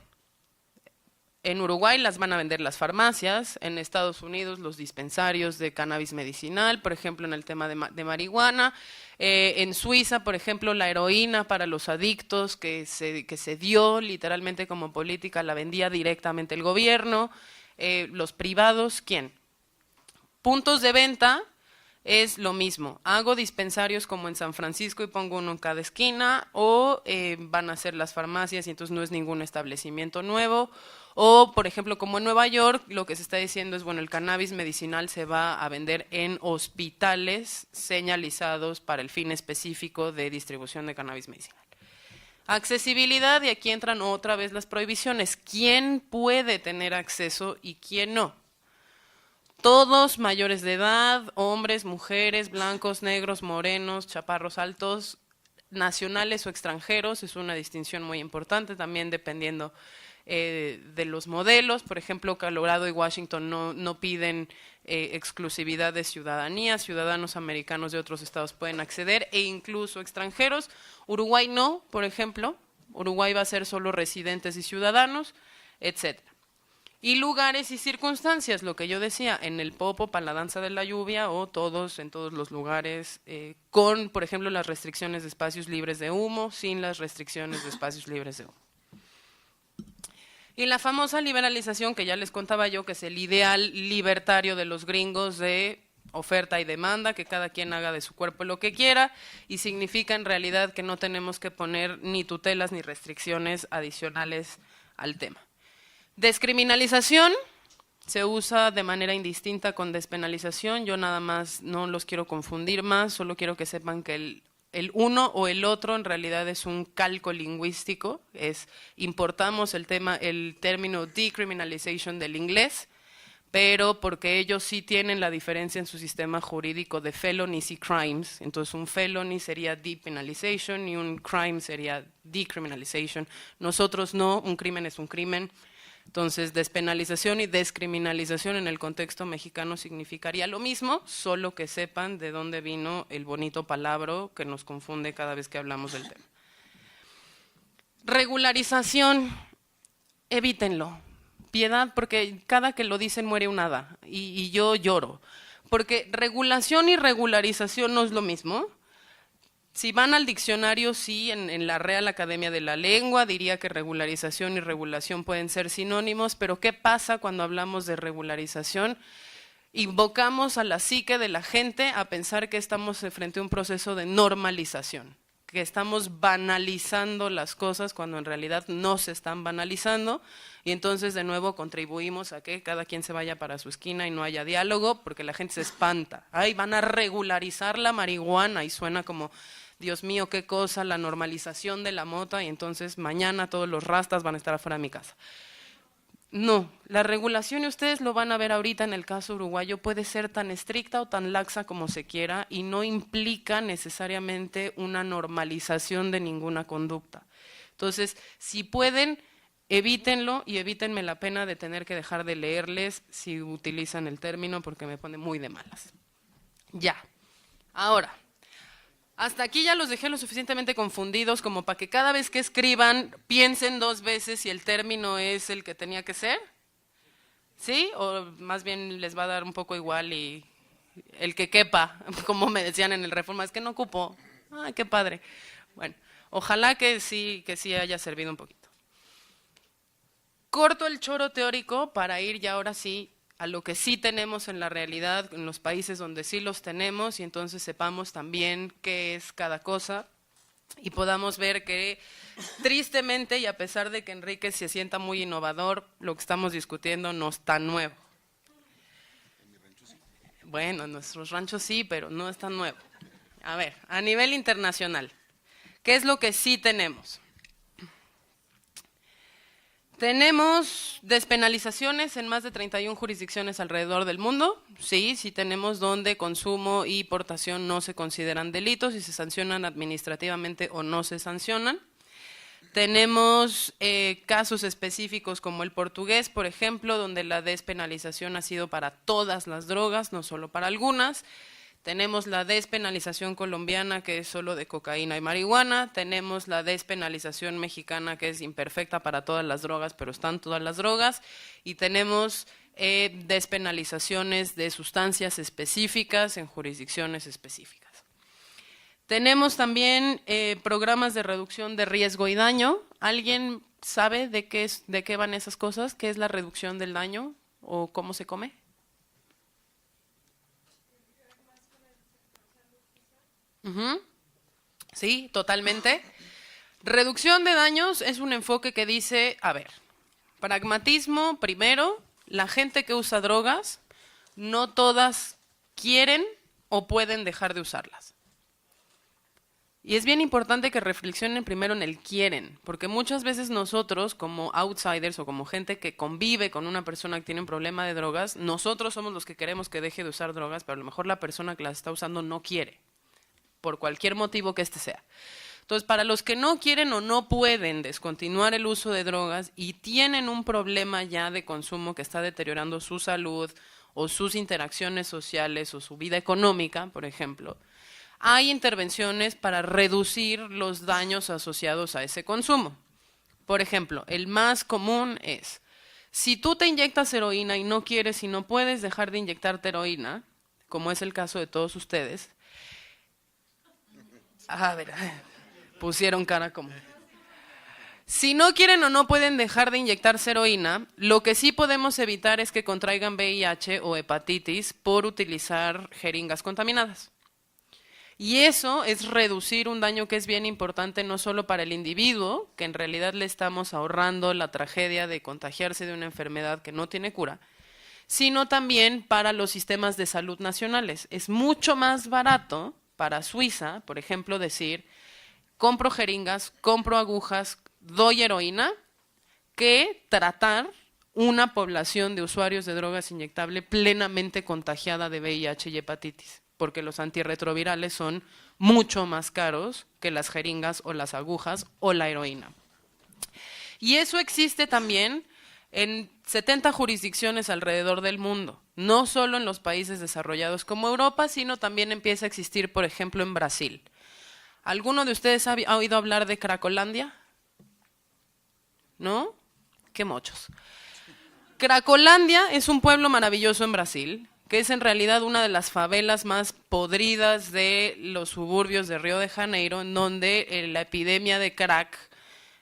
En Uruguay las van a vender las farmacias, en Estados Unidos los dispensarios de cannabis medicinal, por ejemplo en el tema de marihuana, en Suiza, por ejemplo, la heroína para los adictos que se dio literalmente como política, la vendía directamente el gobierno. Los privados, ¿quién? Puntos de venta es lo mismo, hago dispensarios como en San Francisco y pongo uno en cada esquina, o van a ser las farmacias y entonces no es ningún establecimiento nuevo. O, por ejemplo, como en Nueva York, lo que se está diciendo es, bueno, el cannabis medicinal se va a vender en hospitales señalizados para el fin específico de distribución de cannabis medicinal. Accesibilidad, y aquí entran otra vez las prohibiciones. ¿Quién puede tener acceso y quién no? Todos mayores de edad, hombres, mujeres, blancos, negros, morenos, chaparros altos, nacionales o extranjeros, es una distinción muy importante también dependiendo de los modelos. Por ejemplo, Colorado y Washington no piden exclusividad de ciudadanía, ciudadanos americanos de otros estados pueden acceder e incluso extranjeros. Uruguay no, por ejemplo, Uruguay va a ser solo residentes y ciudadanos, etcétera. Y lugares y circunstancias, lo que yo decía, en el Popo para la danza de la lluvia o en todos los lugares, con, por ejemplo, las restricciones de espacios libres de humo, sin las restricciones de espacios libres de humo. Y la famosa liberalización que ya les contaba yo, que es el ideal libertario de los gringos de oferta y demanda, que cada quien haga de su cuerpo lo que quiera, y significa en realidad que no tenemos que poner ni tutelas ni restricciones adicionales al tema. Descriminalización se usa de manera indistinta con despenalización. Yo nada más no los quiero confundir más, solo quiero que sepan que el uno o el otro en realidad es un calco lingüístico. Importamos el término decriminalization del inglés, pero porque ellos sí tienen la diferencia en su sistema jurídico de felonies y crimes. Entonces un felony sería depenalization y un crime sería decriminalization. Nosotros no, un crimen es un crimen. Entonces, despenalización y descriminalización en el contexto mexicano significaría lo mismo, solo que sepan de dónde vino el bonito palabra que nos confunde cada vez que hablamos del tema. Regularización, evítenlo. Piedad, porque cada que lo dicen muere un hada, y yo lloro. Porque regulación y regularización no es lo mismo. Si van al diccionario, sí, en la Real Academia de la Lengua diría que regularización y regulación pueden ser sinónimos, pero ¿qué pasa cuando hablamos de regularización? Invocamos a la psique de la gente a pensar que estamos frente a un proceso de normalización, que estamos banalizando las cosas cuando en realidad no se están banalizando, y entonces de nuevo contribuimos a que cada quien se vaya para su esquina y no haya diálogo, porque la gente se espanta. Ay, van a regularizar la marihuana, y suena como, Dios mío, qué cosa, la normalización de la mota, y entonces mañana todos los rastas van a estar afuera de mi casa. No, la regulación, y ustedes lo van a ver ahorita en el caso uruguayo, puede ser tan estricta o tan laxa como se quiera y no implica necesariamente una normalización de ninguna conducta. Entonces, si pueden, evítenlo y evítenme la pena de tener que dejar de leerles si utilizan el término porque me pone muy de malas. Ya, ahora. Hasta aquí ya los dejé lo suficientemente confundidos como para que cada vez que escriban piensen dos veces si el término es el que tenía que ser. ¿Sí? O más bien les va a dar un poco igual y el que quepa, como me decían en el Reforma, es que no ocupo. ¡Ay, qué padre! Bueno, ojalá que sí haya servido un poquito. Corto el choro teórico para ir ya ahora sí a lo que sí tenemos en la realidad, en los países donde sí los tenemos, y entonces sepamos también qué es cada cosa y podamos ver que tristemente, y a pesar de que Enrique se sienta muy innovador, lo que estamos discutiendo no es tan nuevo. Bueno, en nuestros ranchos sí, pero no es tan nuevo. A ver, a nivel internacional, ¿qué es lo que sí tenemos? Tenemos despenalizaciones en más de 31 jurisdicciones alrededor del mundo. Sí tenemos donde consumo y portación no se consideran delitos y se sancionan administrativamente o no se sancionan. Tenemos casos específicos como el portugués, por ejemplo, donde la despenalización ha sido para todas las drogas, no solo para algunas. Tenemos la despenalización colombiana, que es solo de cocaína y marihuana. Tenemos la despenalización mexicana, que es imperfecta para todas las drogas, pero están todas las drogas. Y tenemos despenalizaciones de sustancias específicas en jurisdicciones específicas. Tenemos también programas de reducción de riesgo y daño. ¿Alguien sabe de qué van esas cosas? ¿Qué es la reducción del daño o cómo se come? Sí, totalmente. Reducción de daños es un enfoque que dice, a ver, pragmatismo primero, la gente que usa drogas, no todas quieren o pueden dejar de usarlas. Y es bien importante que reflexionen primero en el quieren, porque muchas veces nosotros como outsiders o como gente que convive con una persona que tiene un problema de drogas, nosotros somos los que queremos que deje de usar drogas, pero a lo mejor la persona que las está usando no quiere, por cualquier motivo que este sea. Entonces, para los que no quieren o no pueden descontinuar el uso de drogas y tienen un problema ya de consumo que está deteriorando su salud o sus interacciones sociales o su vida económica, por ejemplo, hay intervenciones para reducir los daños asociados a ese consumo. Por ejemplo, el más común es, si tú te inyectas heroína y no quieres y no puedes dejar de inyectarte heroína, como es el caso de todos ustedes, a ver, pusieron cara como... Si no quieren o no pueden dejar de inyectarse heroína, lo que sí podemos evitar es que contraigan VIH o hepatitis por utilizar jeringas contaminadas. Y eso es reducir un daño que es bien importante no solo para el individuo, que en realidad le estamos ahorrando la tragedia de contagiarse de una enfermedad que no tiene cura, sino también para los sistemas de salud nacionales. Es mucho más barato para Suiza, por ejemplo, decir, compro jeringas, compro agujas, doy heroína, que tratar una población de usuarios de drogas inyectables plenamente contagiada de VIH y hepatitis, porque los antirretrovirales son mucho más caros que las jeringas o las agujas o la heroína. Y eso existe también en 70 jurisdicciones alrededor del mundo, no solo en los países desarrollados como Europa, sino también empieza a existir, por ejemplo, en Brasil. ¿Alguno de ustedes ha oído hablar de Cracolandia? ¿No? ¡Qué mochos! Cracolandia es un pueblo maravilloso en Brasil, que es en realidad una de las favelas más podridas de los suburbios de Río de Janeiro, en donde la epidemia de crack,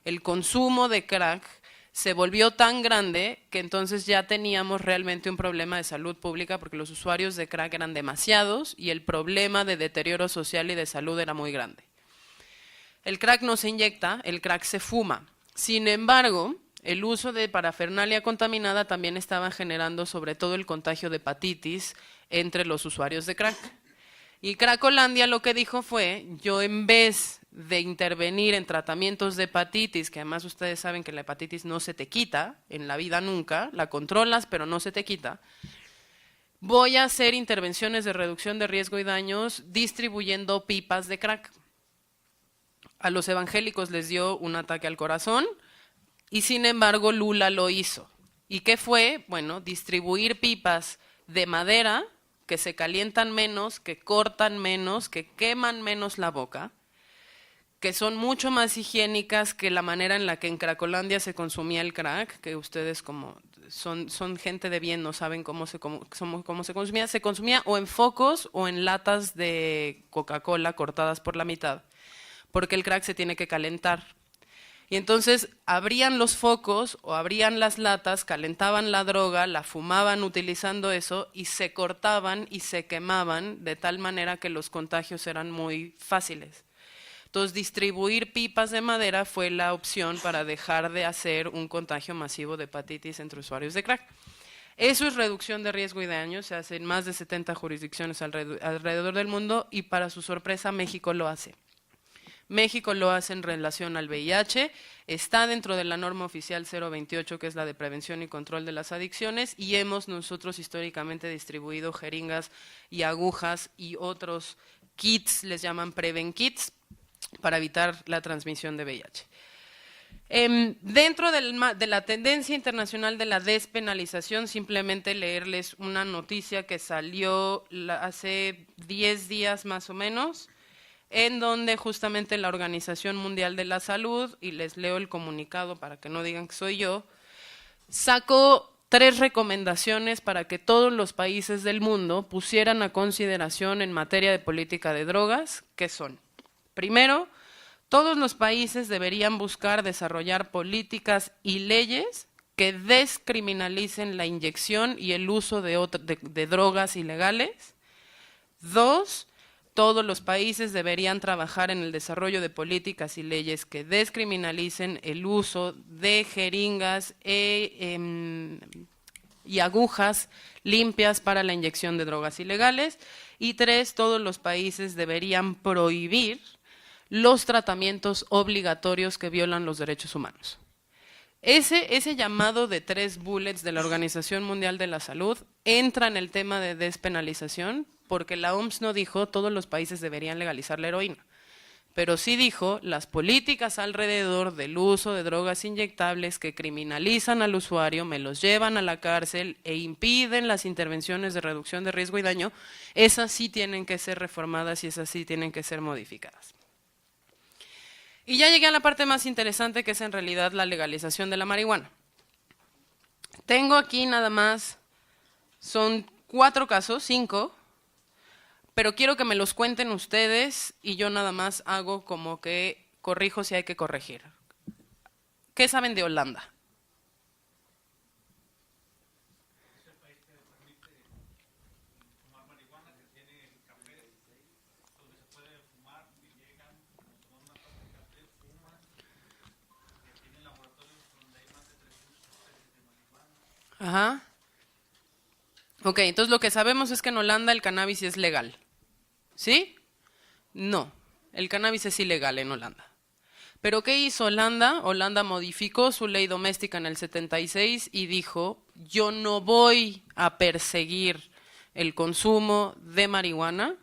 el consumo de crack, se volvió tan grande que entonces ya teníamos realmente un problema de salud pública porque los usuarios de crack eran demasiados y el problema de deterioro social y de salud era muy grande. El crack no se inyecta, el crack se fuma. Sin embargo, el uso de parafernalia contaminada también estaba generando sobre todo el contagio de hepatitis entre los usuarios de crack. Y Cracolandia lo que dijo fue, yo en vez de intervenir en tratamientos de hepatitis, que además ustedes saben que la hepatitis no se te quita en la vida nunca, la controlas pero no se te quita, voy a hacer intervenciones de reducción de riesgo y daños distribuyendo pipas de crack. A los evangélicos les dio un ataque al corazón y sin embargo Lula lo hizo. ¿Y qué fue? Bueno, distribuir pipas de madera que se calientan menos, que cortan menos, que queman menos la boca, que son mucho más higiénicas que la manera en la que en Cracolandia se consumía el crack, que ustedes como son gente de bien no saben cómo se consumía. Se consumía o en focos o en latas de Coca-Cola cortadas por la mitad, porque el crack se tiene que calentar. Y entonces abrían los focos o abrían las latas, calentaban la droga, la fumaban utilizando eso y se cortaban y se quemaban de tal manera que los contagios eran muy fáciles. Entonces distribuir pipas de madera fue la opción para dejar de hacer un contagio masivo de hepatitis entre usuarios de crack. Eso es reducción de riesgo y daño, se hace en más de 70 jurisdicciones alrededor del mundo y para su sorpresa México lo hace. México lo hace en relación al VIH, está dentro de la norma oficial 028, que es la de prevención y control de las adicciones, y hemos nosotros históricamente distribuido jeringas y agujas y otros kits, les llaman Preven Kits, para evitar la transmisión de VIH. Dentro de la tendencia internacional de la despenalización, simplemente leerles una noticia que salió hace 10 días más o menos, en donde justamente la Organización Mundial de la Salud, y les leo el comunicado para que no digan que soy yo, sacó 3 recomendaciones para que todos los países del mundo pusieran a consideración en materia de política de drogas, que son: primero, todos los países deberían buscar desarrollar políticas y leyes que descriminalicen la inyección y el uso de drogas ilegales. 2, todos los países deberían trabajar en el desarrollo de políticas y leyes que descriminalicen el uso de jeringas y agujas limpias para la inyección de drogas ilegales. Y 3, todos los países deberían prohibir los tratamientos obligatorios que violan los derechos humanos. Ese llamado de 3 bullets de la Organización Mundial de la Salud entra en el tema de despenalización, porque la OMS no dijo todos los países deberían legalizar la heroína, pero sí dijo las políticas alrededor del uso de drogas inyectables que criminalizan al usuario, me los llevan a la cárcel e impiden las intervenciones de reducción de riesgo y daño, esas sí tienen que ser reformadas y esas sí tienen que ser modificadas. Y ya llegué a la parte más interesante, que es en realidad la legalización de la marihuana. Tengo aquí nada más, son 4 casos, 5, pero quiero que me los cuenten ustedes y yo nada más hago como que corrijo si hay que corregir. ¿Qué saben de Holanda? Ajá. Ok, entonces lo que sabemos es que en Holanda el cannabis es legal. ¿Sí? No, el cannabis es ilegal en Holanda. ¿Pero qué hizo Holanda? Holanda modificó su ley doméstica en el 76 y dijo: yo no voy a perseguir el consumo de marihuana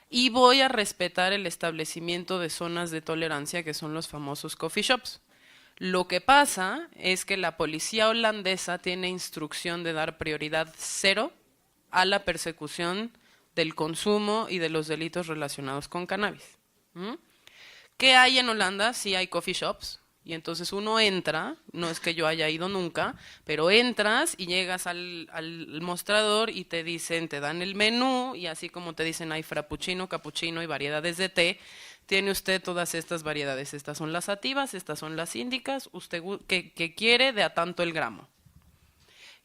y voy a respetar el establecimiento de zonas de tolerancia, que son los famosos coffee shops. Lo que pasa es que la policía holandesa tiene instrucción de dar prioridad 0 a la persecución del consumo y de los delitos relacionados con cannabis. ¿Qué hay en Holanda? Sí hay coffee shops, y entonces uno entra, no es que yo haya ido nunca, pero entras y llegas al mostrador y te dicen, te dan el menú, y así como te dicen hay frappuccino, cappuccino y variedades de té, tiene usted todas estas variedades. Estas son las sativas, estas son las índicas, usted que quiere de a tanto el gramo.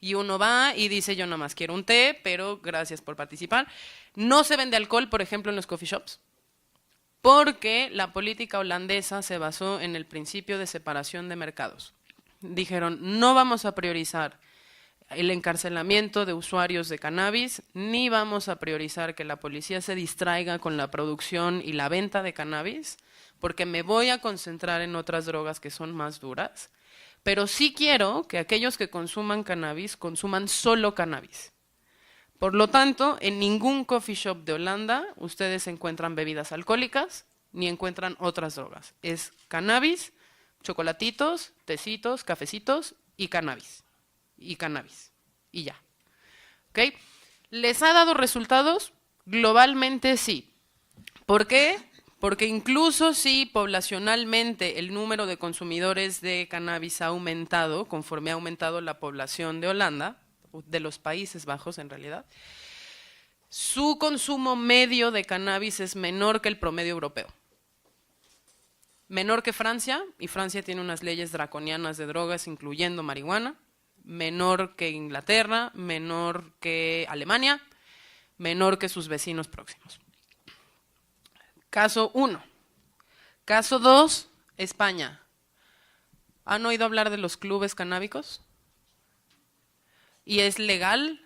Y uno va y dice, yo nada más quiero un té, pero gracias por participar. No se vende alcohol, por ejemplo, en los coffee shops, porque la política holandesa se basó en el principio de separación de mercados. Dijeron, no vamos a priorizar el encarcelamiento de usuarios de cannabis, ni vamos a priorizar que la policía se distraiga con la producción y la venta de cannabis, porque me voy a concentrar en otras drogas que son más duras, pero sí quiero que aquellos que consuman cannabis consuman solo cannabis. Por lo tanto, en ningún coffee shop de Holanda ustedes encuentran bebidas alcohólicas ni encuentran otras drogas. Es cannabis, chocolatitos, tecitos, cafecitos y cannabis. Y cannabis. Y ya. ¿Ok? ¿Les ha dado resultados? Globalmente sí. ¿Por qué? Porque incluso si poblacionalmente el número de consumidores de cannabis ha aumentado, conforme ha aumentado la población de Holanda, de los Países Bajos en realidad, su consumo medio de cannabis es menor que el promedio europeo. Menor que Francia, y Francia tiene unas leyes draconianas de drogas, incluyendo marihuana. Menor que Inglaterra, menor que Alemania, menor que sus vecinos próximos. Caso 1. Caso 2, España. ¿Han oído hablar de los clubes canábicos? ¿Y es legal?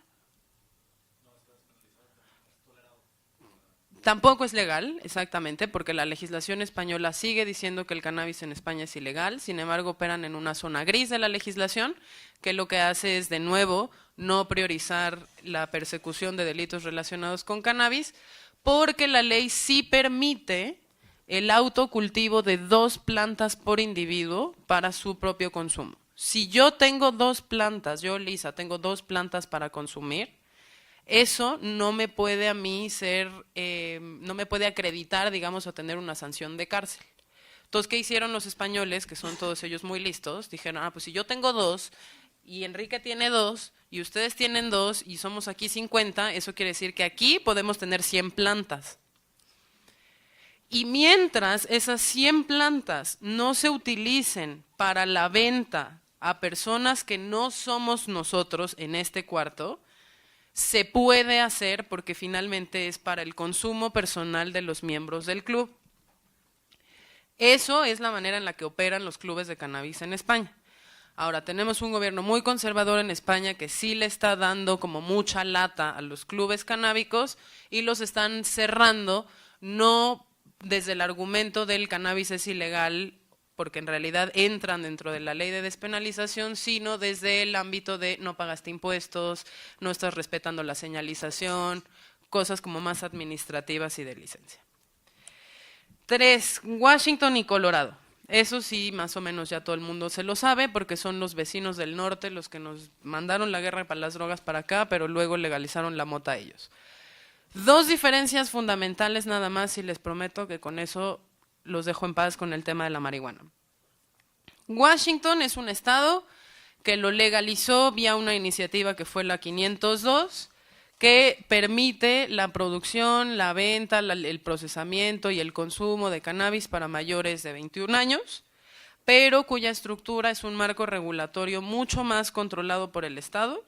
Tampoco es legal, exactamente, porque la legislación española sigue diciendo que el cannabis en España es ilegal, sin embargo operan en una zona gris de la legislación, que lo que hace es, de nuevo, no priorizar la persecución de delitos relacionados con cannabis, porque la ley sí permite el autocultivo de 2 plantas por individuo para su propio consumo. Si yo tengo 2 plantas, yo, Lisa, tengo 2 plantas para consumir, eso no me puede a mí no me puede acreditar, digamos, o tener una sanción de cárcel. Entonces, ¿qué hicieron los españoles, que son todos ellos muy listos? Dijeron, pues si yo tengo 2 y Enrique tiene 2 y ustedes tienen 2 y somos aquí 50, eso quiere decir que aquí podemos tener 100 plantas. Y mientras esas 100 plantas no se utilicen para la venta a personas que no somos nosotros en este cuarto, se puede hacer porque finalmente es para el consumo personal de los miembros del club. Eso es la manera en la que operan los clubes de cannabis en España. Ahora, tenemos un gobierno muy conservador en España que sí le está dando como mucha lata a los clubes canábicos y los están cerrando, no desde el argumento del cannabis es ilegal, porque en realidad entran dentro de la ley de despenalización, sino desde el ámbito de no pagaste impuestos, no estás respetando la señalización, cosas como más administrativas y de licencia. 3, Washington y Colorado. Eso sí, más o menos ya todo el mundo se lo sabe, porque son los vecinos del norte los que nos mandaron la guerra para las drogas para acá, pero luego legalizaron la mota a ellos. 2 diferencias fundamentales nada más, y les prometo que con eso los dejo en paz con el tema de la marihuana. Washington es un estado que lo legalizó vía una iniciativa que fue la 502, que permite la producción, la venta, el procesamiento y el consumo de cannabis para mayores de 21 años, pero cuya estructura es un marco regulatorio mucho más controlado por el Estado,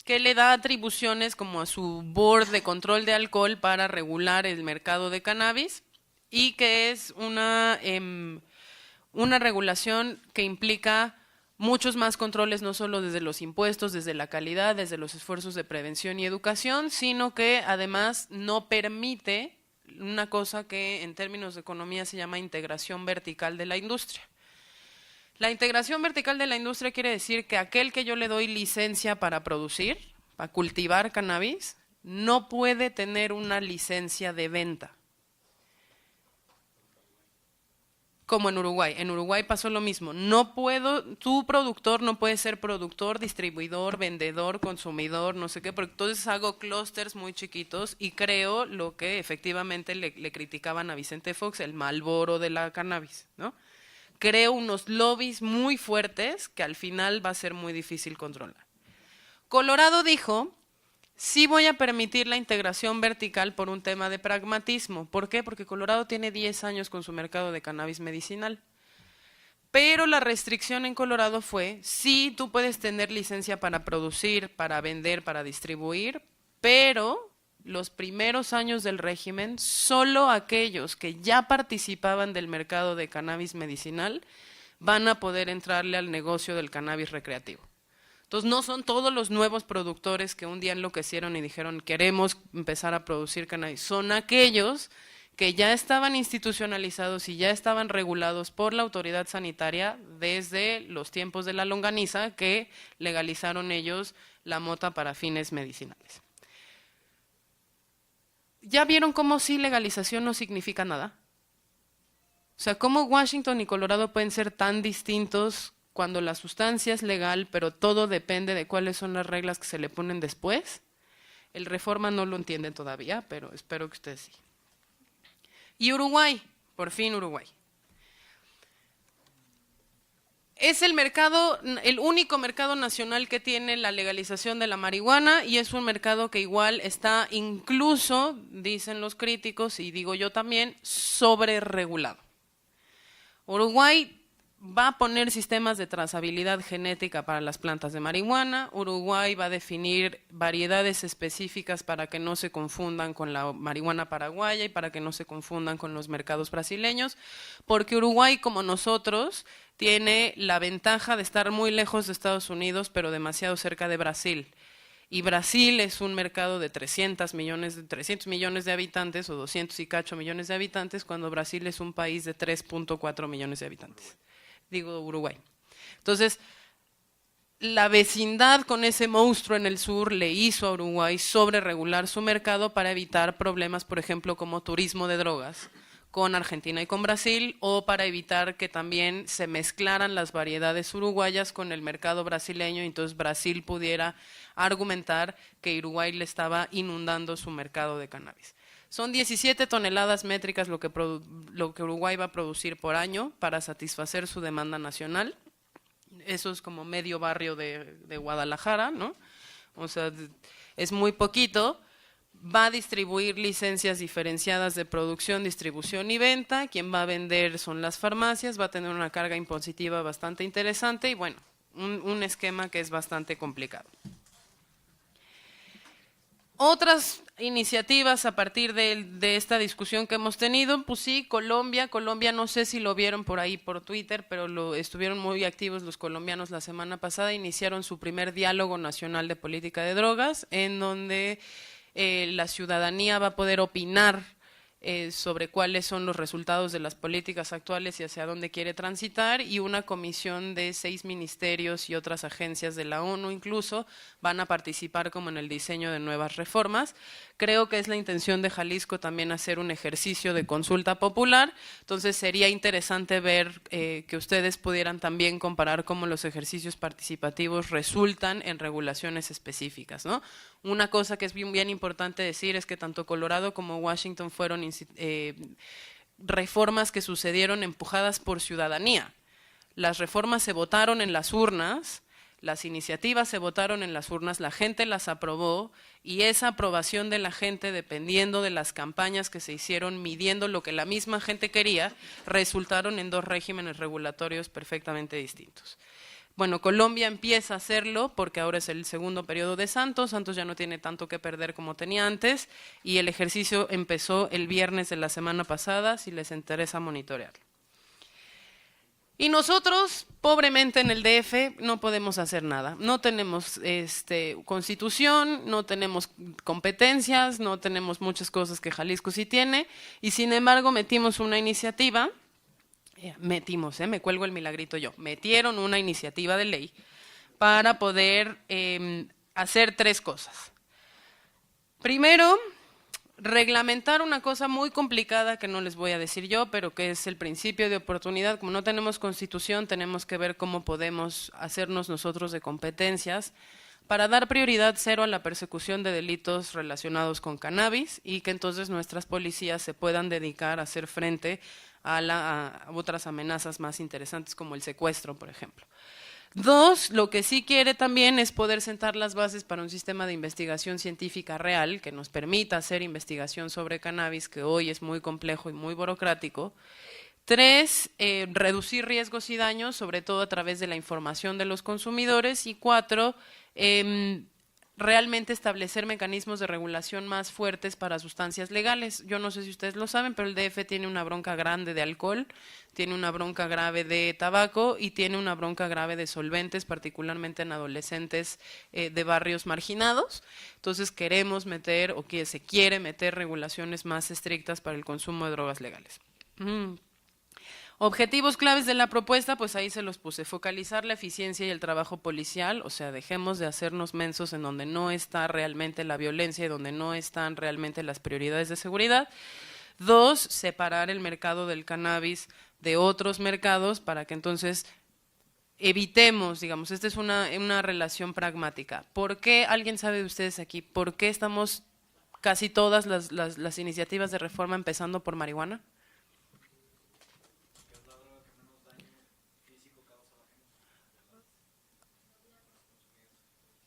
que le da atribuciones como a su board de control de alcohol para regular el mercado de cannabis, y que es una regulación que implica muchos más controles, no solo desde los impuestos, desde la calidad, desde los esfuerzos de prevención y educación, sino que además no permite una cosa que en términos de economía se llama integración vertical de la industria. La integración vertical de la industria quiere decir que aquel que yo le doy licencia para producir, para cultivar cannabis, no puede tener una licencia de venta. Como en Uruguay. En Uruguay pasó lo mismo. Tu productor no puede ser productor, distribuidor, vendedor, consumidor, no sé qué, porque entonces hago clústeres muy chiquitos y creo lo que efectivamente le criticaban a Vicente Fox, el Marlboro de la cannabis, ¿no? Creo unos lobbies muy fuertes que al final va a ser muy difícil controlar. Colorado dijo, sí voy a permitir la integración vertical por un tema de pragmatismo. ¿Por qué? Porque Colorado tiene 10 años con su mercado de cannabis medicinal. Pero la restricción en Colorado fue, sí, tú puedes tener licencia para producir, para vender, para distribuir, pero los primeros años del régimen, solo aquellos que ya participaban del mercado de cannabis medicinal van a poder entrarle al negocio del cannabis recreativo. Entonces, no son todos los nuevos productores que un día enloquecieron y dijeron queremos empezar a producir cannabis, son aquellos que ya estaban institucionalizados y ya estaban regulados por la autoridad sanitaria desde los tiempos de la longaniza, que legalizaron ellos la mota para fines medicinales. ¿Ya vieron cómo sí legalización no significa nada? O sea, ¿cómo Washington y Colorado pueden ser tan distintos cuando la sustancia es legal, pero todo depende de cuáles son las reglas que se le ponen después? El Reforma no lo entiende todavía, pero espero que ustedes sí. Y Uruguay, por fin Uruguay. Es el único mercado nacional que tiene la legalización de la marihuana, y es un mercado que igual está incluso, dicen los críticos, y digo yo también, sobreregulado. Uruguay va a poner sistemas de trazabilidad genética para las plantas de marihuana. Uruguay va a definir variedades específicas para que no se confundan con la marihuana paraguaya y para que no se confundan con los mercados brasileños, porque Uruguay, como nosotros, tiene la ventaja de estar muy lejos de Estados Unidos, pero demasiado cerca de Brasil. Y Brasil es un mercado de 300 millones de habitantes o 200 y cacho millones de habitantes, cuando Brasil es un país de 3.4 millones de habitantes. Digo Uruguay. Entonces, la vecindad con ese monstruo en el sur le hizo a Uruguay sobreregular su mercado para evitar problemas, por ejemplo, como turismo de drogas con Argentina y con Brasil, o para evitar que también se mezclaran las variedades uruguayas con el mercado brasileño, y entonces Brasil pudiera argumentar que Uruguay le estaba inundando su mercado de cannabis. Son 17 toneladas métricas lo que Uruguay va a producir por año para satisfacer su demanda nacional. Eso es como medio barrio de Guadalajara, ¿no? O sea, es muy poquito. Va a distribuir licencias diferenciadas de producción, distribución y venta. Quien va a vender son las farmacias, va a tener una carga impositiva bastante interesante y bueno, un esquema que es bastante complicado. Otras iniciativas a partir de esta discusión que hemos tenido, pues sí, Colombia no sé si lo vieron por ahí por Twitter, pero estuvieron muy activos los colombianos la semana pasada, iniciaron su primer diálogo nacional de política de drogas, en donde la ciudadanía va a poder opinar sobre cuáles son los resultados de las políticas actuales y hacia dónde quiere transitar, y una comisión de 6 ministerios y otras agencias de la ONU incluso van a participar como en el diseño de nuevas reformas. Creo que es la intención de Jalisco también hacer un ejercicio de consulta popular, entonces sería interesante ver que ustedes pudieran también comparar cómo los ejercicios participativos resultan en regulaciones específicas, ¿no? Una cosa que es bien importante decir es que tanto Colorado como Washington fueron reformas que sucedieron empujadas por ciudadanía. Las reformas se votaron en las urnas, las iniciativas se votaron en las urnas, la gente las aprobó, y esa aprobación de la gente, dependiendo de las campañas que se hicieron, midiendo lo que la misma gente quería, resultaron en 2 regímenes regulatorios perfectamente distintos. Bueno, Colombia empieza a hacerlo porque ahora es el segundo periodo de Santos ya no tiene tanto que perder como tenía antes, y el ejercicio empezó el viernes de la semana pasada, si les interesa monitorearlo. Y nosotros, pobremente en el DF, no podemos hacer nada. No tenemos constitución, no tenemos competencias, no tenemos muchas cosas que Jalisco sí tiene, y sin embargo metimos una iniciativa. Me cuelgo el milagrito yo, metieron una iniciativa de ley para poder hacer 3 cosas. Primero, reglamentar una cosa muy complicada que no les voy a decir yo, pero que es el principio de oportunidad. Como no tenemos constitución, tenemos que ver cómo podemos hacernos nosotros de competencias para dar prioridad 0 a la persecución de delitos relacionados con cannabis, y que entonces nuestras policías se puedan dedicar a hacer frente a otras amenazas más interesantes como el secuestro, por ejemplo. 2, lo que sí quiere también es poder sentar las bases para un sistema de investigación científica real que nos permita hacer investigación sobre cannabis, que hoy es muy complejo y muy burocrático. 3, reducir riesgos y daños, sobre todo a través de la información de los consumidores. Y 4, realmente establecer mecanismos de regulación más fuertes para sustancias legales. Yo no sé si ustedes lo saben, pero el DF tiene una bronca grande de alcohol, tiene una bronca grave de tabaco y tiene una bronca grave de solventes, particularmente en adolescentes de barrios marginados. Entonces queremos meter, o que se quiere meter, regulaciones más estrictas para el consumo de drogas legales. Objetivos claves de la propuesta, pues ahí se los puse: focalizar la eficiencia y el trabajo policial, o sea, dejemos de hacernos mensos en donde no está realmente la violencia y donde no están realmente las prioridades de seguridad. 2, separar el mercado del cannabis de otros mercados para que entonces evitemos, digamos, esta es una relación pragmática. ¿Por qué, alguien sabe de ustedes aquí, por qué estamos casi todas las iniciativas de reforma empezando por marihuana?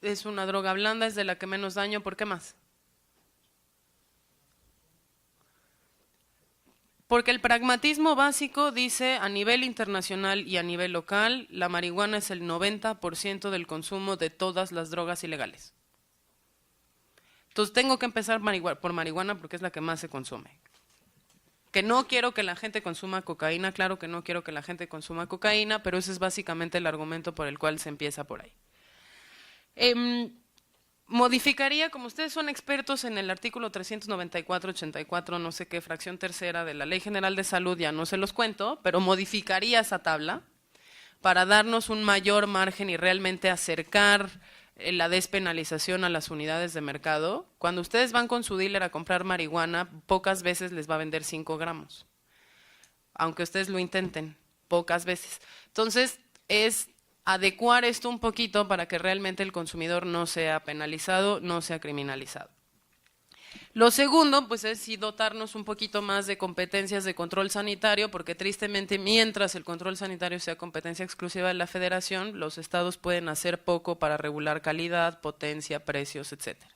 Es una droga blanda, es de la que menos daño. ¿Por qué más? Porque el pragmatismo básico dice, a nivel internacional y a nivel local, la marihuana es el 90% del consumo de todas las drogas ilegales. Entonces tengo que empezar por marihuana porque es la que más se consume. Que no quiero que la gente consuma cocaína, claro que no quiero que la gente consuma cocaína, pero ese es básicamente el argumento por el cual se empieza por ahí. Modificaría, como ustedes son expertos en el artículo 394-84, no sé qué, fracción tercera de la Ley General de Salud, ya no se los cuento, pero modificaría esa tabla para darnos un mayor margen y realmente acercar la despenalización a las unidades de mercado. Cuando ustedes van con su dealer a comprar marihuana, pocas veces les va a vender 5 gramos, aunque ustedes lo intenten, pocas veces. Entonces, es adecuar esto un poquito para que realmente el consumidor no sea penalizado, no sea criminalizado. Lo segundo, pues es sí dotarnos un poquito más de competencias de control sanitario, porque tristemente mientras el control sanitario sea competencia exclusiva de la Federación, los estados pueden hacer poco para regular calidad, potencia, precios, etcétera.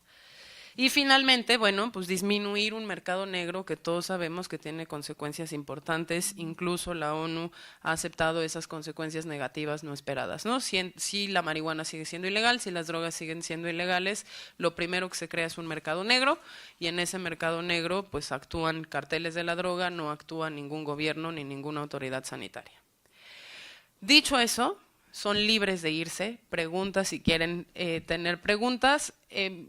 Y finalmente, bueno, pues disminuir un mercado negro que todos sabemos que tiene consecuencias importantes, incluso la ONU ha aceptado esas consecuencias negativas no esperadas, ¿no? Si la marihuana sigue siendo ilegal, si las drogas siguen siendo ilegales, lo primero que se crea es un mercado negro, y en ese mercado negro pues actúan carteles de la droga, no actúa ningún gobierno ni ninguna autoridad sanitaria. Dicho eso, son libres de irse, preguntas si quieren tener preguntas.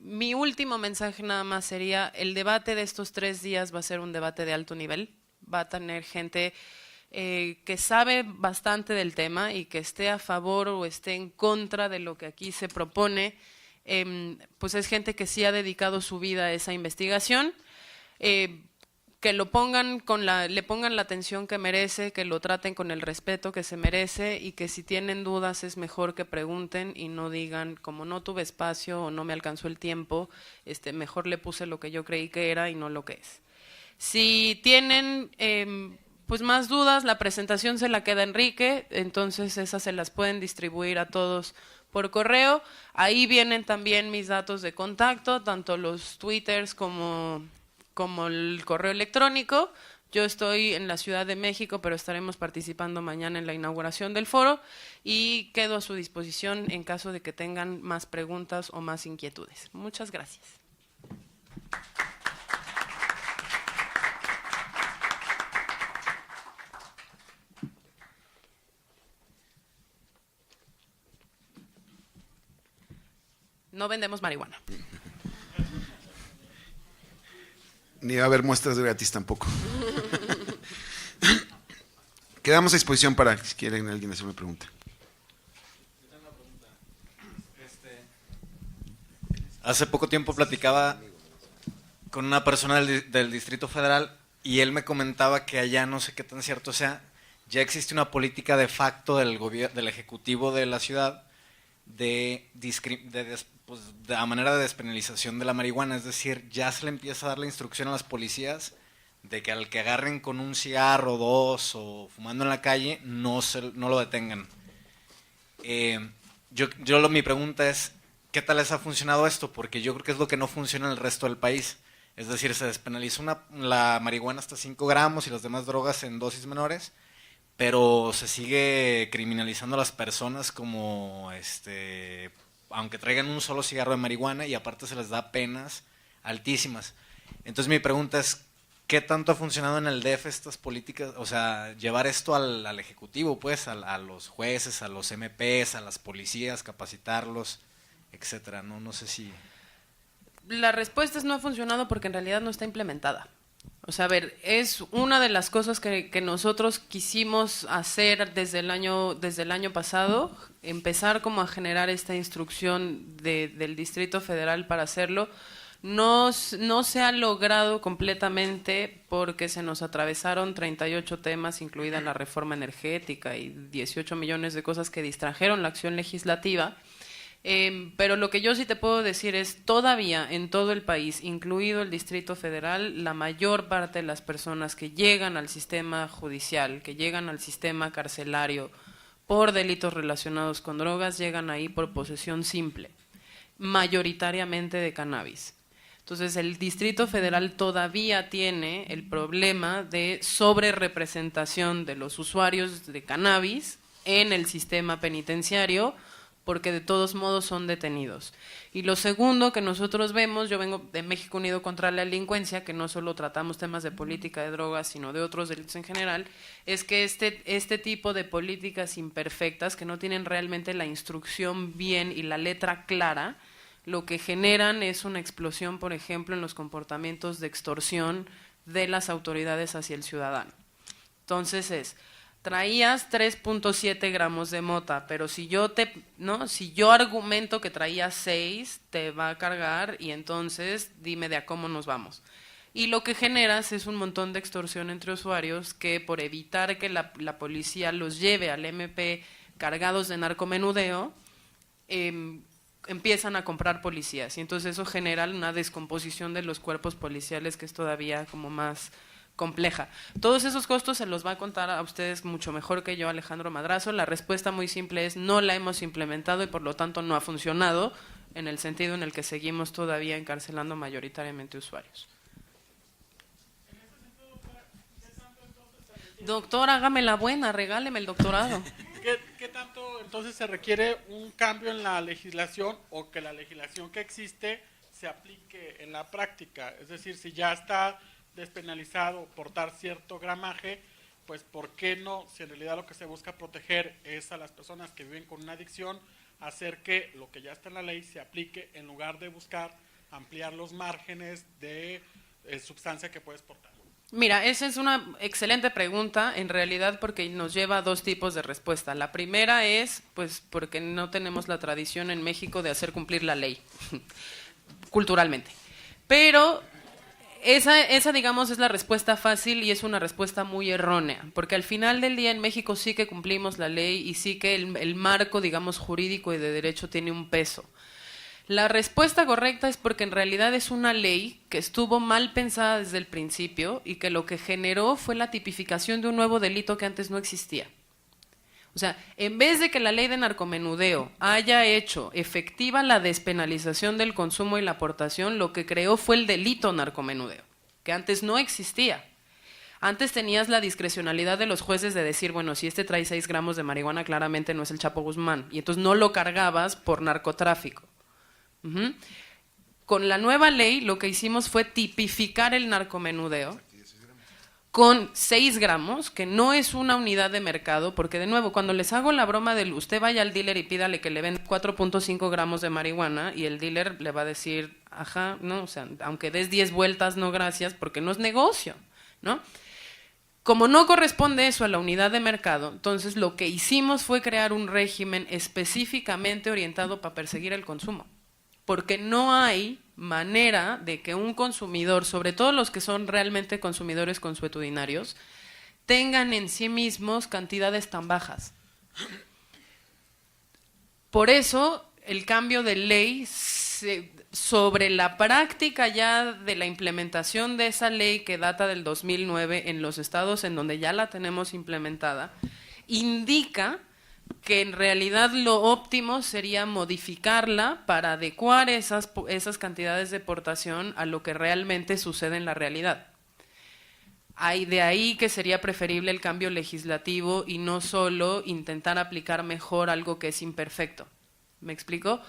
Mi último mensaje nada más sería, el debate de estos 3 días va a ser un debate de alto nivel, va a tener gente que sabe bastante del tema y que esté a favor o esté en contra de lo que aquí se propone, pues es gente que sí ha dedicado su vida a esa investigación, que lo pongan le pongan la atención que merece, que lo traten con el respeto que se merece y que si tienen dudas es mejor que pregunten y no digan, como no tuve espacio o no me alcanzó el tiempo, mejor le puse lo que yo creí que era y no lo que es. Si tienen pues más dudas, la presentación se la queda Enrique, entonces esas se las pueden distribuir a todos por correo. Ahí vienen también mis datos de contacto, tanto los twitters como el correo electrónico. Yo estoy en la Ciudad de México, pero estaremos participando mañana en la inauguración del foro y quedo a su disposición en caso de que tengan más preguntas o más inquietudes. Muchas gracias. No vendemos marihuana. Ni va a haber muestras gratis tampoco. Quedamos a disposición para si quieren alguien hacer una pregunta. Yo tengo una pregunta. Hace poco tiempo platicaba con una persona del Distrito Federal y él me comentaba que allá, no sé qué tan cierto sea, ya existe una política de facto del Ejecutivo de la ciudad a manera de despenalización de la marihuana, es decir, ya se le empieza a dar la instrucción a las policías de que al que agarren con un cigarro o 2 o fumando en la calle, no lo detengan. Mi pregunta es, ¿qué tal les ha funcionado esto? Porque yo creo que es lo que no funciona en el resto del país. Es decir, se despenalizó la marihuana hasta 5 gramos y las demás drogas en dosis menores, pero se sigue criminalizando a las personas como aunque traigan un solo cigarro de marihuana, y aparte se les da penas altísimas. Entonces mi pregunta es, ¿qué tanto ha funcionado en el DF estas políticas? O sea, llevar esto al Ejecutivo, pues, a los jueces, a los MPs, a las policías, capacitarlos, etcétera. No sé si... La respuesta es no ha funcionado porque en realidad no está implementada. O sea, a ver, es una de las cosas que nosotros quisimos hacer desde el año pasado, empezar como a generar esta instrucción del Distrito Federal para hacerlo. No se ha logrado completamente porque se nos atravesaron 38 temas, incluida la reforma energética y 18 millones de cosas que distrajeron la acción legislativa. Pero lo que yo sí te puedo decir es, todavía en todo el país, incluido el Distrito Federal, la mayor parte de las personas que llegan al sistema judicial, que llegan al sistema carcelario por delitos relacionados con drogas, llegan ahí por posesión simple, mayoritariamente de cannabis. Entonces el Distrito Federal todavía tiene el problema de sobrerepresentación de los usuarios de cannabis en el sistema penitenciario, porque de todos modos son detenidos. Y lo segundo que nosotros vemos, yo vengo de México Unido contra la Delincuencia, que no solo tratamos temas de política de drogas, sino de otros delitos en general, es que este tipo de políticas imperfectas, que no tienen realmente la instrucción bien y la letra clara, lo que generan es una explosión, por ejemplo, en los comportamientos de extorsión de las autoridades hacia el ciudadano. Entonces traías 3.7 gramos de mota, pero si yo argumento que traías 6, te va a cargar y entonces dime de a cómo nos vamos. Y lo que generas es un montón de extorsión entre usuarios que, por evitar que la policía los lleve al MP cargados de narcomenudeo, empiezan a comprar policías. Y entonces eso genera una descomposición de los cuerpos policiales que es todavía como más compleja. Todos esos costos se los va a contar a ustedes mucho mejor que yo, Alejandro Madrazo. La respuesta muy simple es: no la hemos implementado y por lo tanto no ha funcionado, en el sentido en el que seguimos todavía encarcelando mayoritariamente usuarios. Doctor, hágame la buena, regáleme el doctorado. ¿Qué tanto entonces se requiere un cambio en la legislación o que la legislación que existe se aplique en la práctica? Es decir, si ya está despenalizado portar cierto gramaje, pues ¿por qué no? Si en realidad lo que se busca proteger es a las personas que viven con una adicción, hacer que lo que ya está en la ley se aplique en lugar de buscar ampliar los márgenes de sustancia que puedes portar. Mira, esa es una excelente pregunta, en realidad, porque nos lleva a dos tipos de respuesta. La primera es, pues, porque no tenemos la tradición en México de hacer cumplir la ley, culturalmente. Pero esa, digamos, es la respuesta fácil y es una respuesta muy errónea, porque al final del día en México sí que cumplimos la ley y sí que el marco, digamos, jurídico y de derecho tiene un peso. La respuesta correcta es porque en realidad es una ley que estuvo mal pensada desde el principio y que lo que generó fue la tipificación de un nuevo delito que antes no existía. O sea, en vez de que la ley de narcomenudeo haya hecho efectiva la despenalización del consumo y la aportación, lo que creó fue el delito narcomenudeo, que antes no existía. Antes tenías la discrecionalidad de los jueces de decir, bueno, si este trae 6 gramos de marihuana, claramente no es el Chapo Guzmán, y entonces no lo cargabas por narcotráfico. Con la nueva ley lo que hicimos fue tipificar el narcomenudeo con 6 gramos, que no es una unidad de mercado, porque de nuevo, cuando les hago la broma del usted vaya al dealer y pídale que le venda 4.5 gramos de marihuana, y el dealer le va a decir, ajá, no, o sea, aunque des 10 vueltas, no gracias, porque no es negocio, ¿no? Como no corresponde eso a la unidad de mercado, entonces lo que hicimos fue crear un régimen específicamente orientado para perseguir el consumo. Porque no hay manera de que un consumidor, sobre todo los que son realmente consumidores consuetudinarios, tengan en sí mismos cantidades tan bajas. Por eso, el cambio de ley sobre la práctica ya de la implementación de esa ley que data del 2009 en los estados en donde ya la tenemos implementada, indica que en realidad lo óptimo sería modificarla para adecuar esas cantidades de portación a lo que realmente sucede en la realidad. De ahí que sería preferible el cambio legislativo y no solo intentar aplicar mejor algo que es imperfecto. ¿Me explico?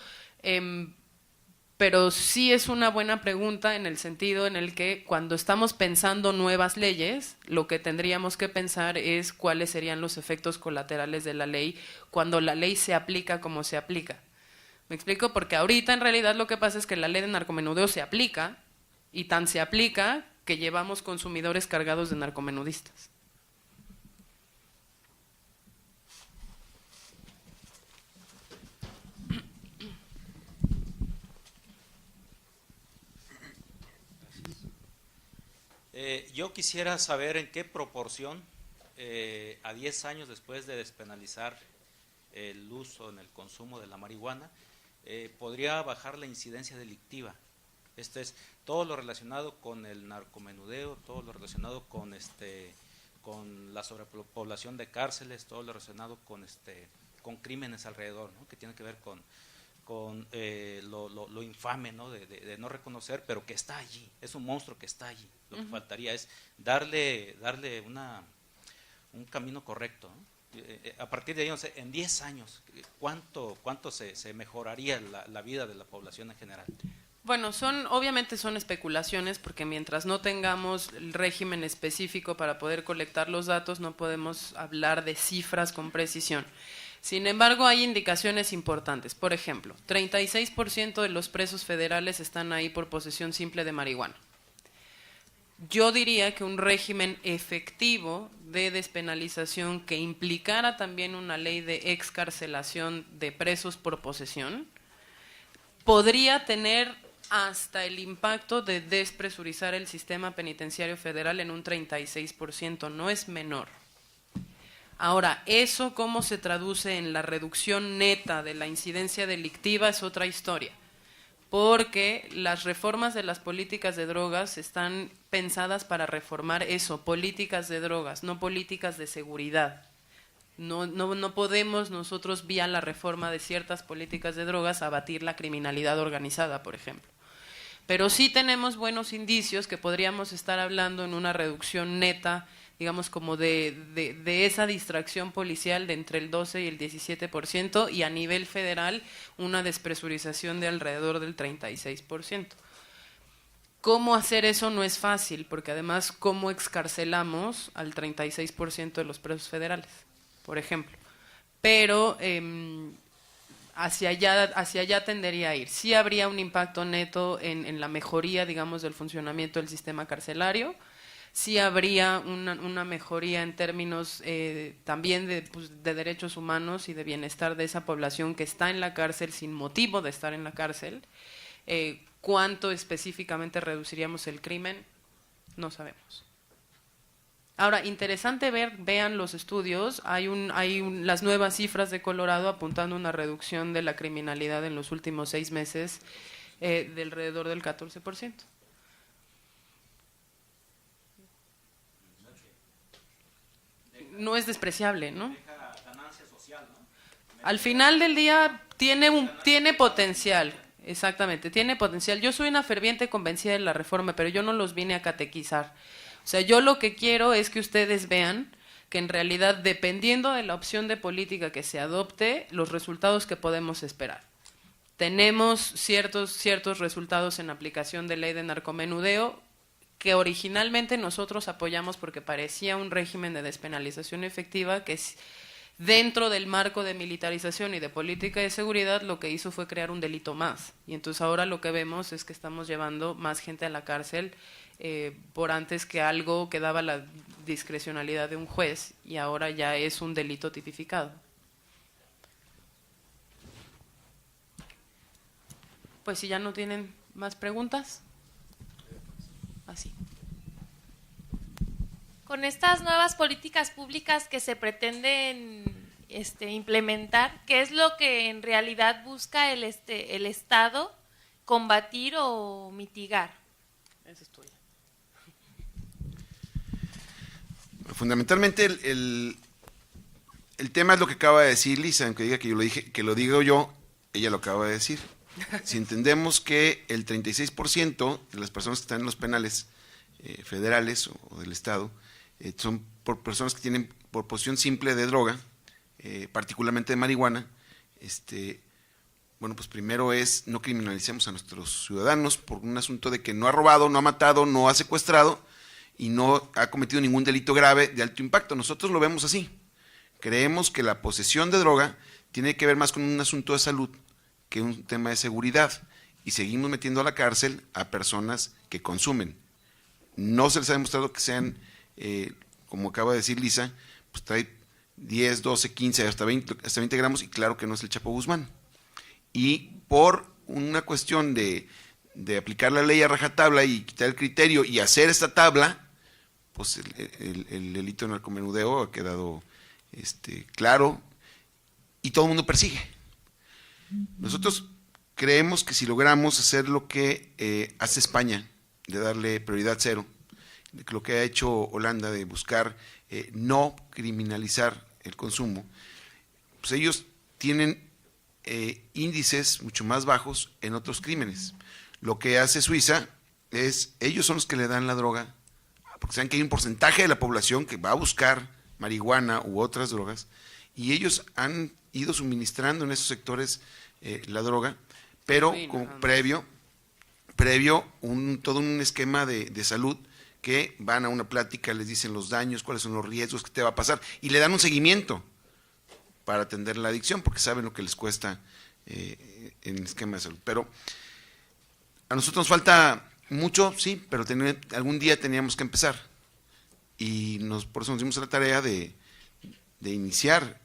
Pero sí es una buena pregunta en el sentido en el que cuando estamos pensando nuevas leyes, lo que tendríamos que pensar es cuáles serían los efectos colaterales de la ley cuando la ley se aplica como se aplica. ¿Me explico? Porque ahorita en realidad lo que pasa es que la ley de narcomenudeo se aplica y tan se aplica que llevamos consumidores cargados de narcomenudistas. Yo quisiera saber en qué proporción, a 10 años después de despenalizar el uso en el consumo de la marihuana, podría bajar la incidencia delictiva. Esto es, todo lo relacionado con el narcomenudeo, todo lo relacionado con la sobrepoblación de cárceles, todo lo relacionado con crímenes alrededor, ¿no? Que tiene que ver con lo infame, ¿no? De no reconocer, pero que está allí, es un monstruo que está allí. Lo que faltaría es darle un camino correcto, ¿no? A partir de ahí, no sé, en 10 años, ¿cuánto se mejoraría la vida de la población en general? Bueno, obviamente son especulaciones, porque mientras no tengamos el régimen específico para poder colectar los datos, no podemos hablar de cifras con precisión. Sin embargo, hay indicaciones importantes. Por ejemplo, 36% de los presos federales están ahí por posesión simple de marihuana. Yo diría que un régimen efectivo de despenalización que implicara también una ley de excarcelación de presos por posesión podría tener hasta el impacto de despresurizar el sistema penitenciario federal en un 36%, no es menor. Ahora, ¿eso cómo se traduce en la reducción neta de la incidencia delictiva? Es otra historia. Porque las reformas de las políticas de drogas están pensadas para reformar eso, políticas de drogas, no políticas de seguridad. No podemos nosotros, vía la reforma de ciertas políticas de drogas, abatir la criminalidad organizada, por ejemplo. Pero sí tenemos buenos indicios que podríamos estar hablando en una reducción neta, digamos como de esa distracción policial de entre el 12 y el 17%, y a nivel federal una despresurización de alrededor del 36%. ¿Cómo hacer eso? No es fácil, porque además, ¿cómo excarcelamos al 36% de los presos federales, por ejemplo? Pero hacia allá tendería a ir. Sí habría un impacto neto en la mejoría, digamos, del funcionamiento del sistema carcelario. Sí habría una mejoría en términos también de derechos humanos y de bienestar de esa población que está en la cárcel sin motivo de estar en la cárcel. ¿Cuánto específicamente reduciríamos el crimen? No sabemos. Ahora, interesante vean los estudios, hay las nuevas cifras de Colorado apuntando a una reducción de la criminalidad en los últimos 6 meses de alrededor del 14%. No es despreciable, ¿no? Al final del día tiene potencial, exactamente, tiene potencial. Yo soy una ferviente convencida de la reforma, pero yo no los vine a catequizar. O sea, yo lo que quiero es que ustedes vean que en realidad, dependiendo de la opción de política que se adopte, los resultados que podemos esperar. Tenemos ciertos resultados en aplicación de ley de narcomenudeo, que originalmente nosotros apoyamos porque parecía un régimen de despenalización efectiva que dentro del marco de militarización y de política de seguridad lo que hizo fue crear un delito más. Y entonces ahora lo que vemos es que estamos llevando más gente a la cárcel por antes que algo que daba la discrecionalidad de un juez y ahora ya es un delito tipificado. Pues si ya no tienen más preguntas. Así. Con estas nuevas políticas públicas que se pretenden implementar, ¿qué es lo que en realidad busca el Estado combatir o mitigar? Eso es tuyo. Fundamentalmente el tema es lo que acaba de decir Lisa, aunque diga que lo digo yo, ella lo acaba de decir. Si entendemos que el 36% de las personas que están en los penales federales o del Estado son por personas que tienen por posesión simple de droga, particularmente de marihuana, bueno, pues primero es no criminalicemos a nuestros ciudadanos por un asunto de que no ha robado, no ha matado, no ha secuestrado y no ha cometido ningún delito grave de alto impacto. Nosotros lo vemos así. Creemos que la posesión de droga tiene que ver más con un asunto de salud que un tema de seguridad, y seguimos metiendo a la cárcel a personas que consumen. No se les ha demostrado que sean, como acaba de decir Lisa, pues trae 10, 12, 15, hasta 20 gramos, y claro que no es el Chapo Guzmán. Y por una cuestión de aplicar la ley a rajatabla y quitar el criterio y hacer esta tabla, pues el delito de narcomenudeo ha quedado claro y todo el mundo persigue. Nosotros creemos que si logramos hacer lo que hace España, de darle prioridad cero, lo que ha hecho Holanda de buscar no criminalizar el consumo, pues ellos tienen índices mucho más bajos en otros crímenes. Lo que hace Suiza es, ellos son los que le dan la droga, porque saben que hay un porcentaje de la población que va a buscar marihuana u otras drogas, y ellos han ido suministrando en esos sectores la droga, pero como previo todo un esquema de salud, que van a una plática, les dicen los daños, cuáles son los riesgos que te va a pasar, y le dan un seguimiento. para atender la adicción, porque saben lo que les cuesta en el esquema de salud. Pero a nosotros nos falta mucho, sí, pero algún día teníamos que empezar. Y por eso nos dimos a la tarea de iniciar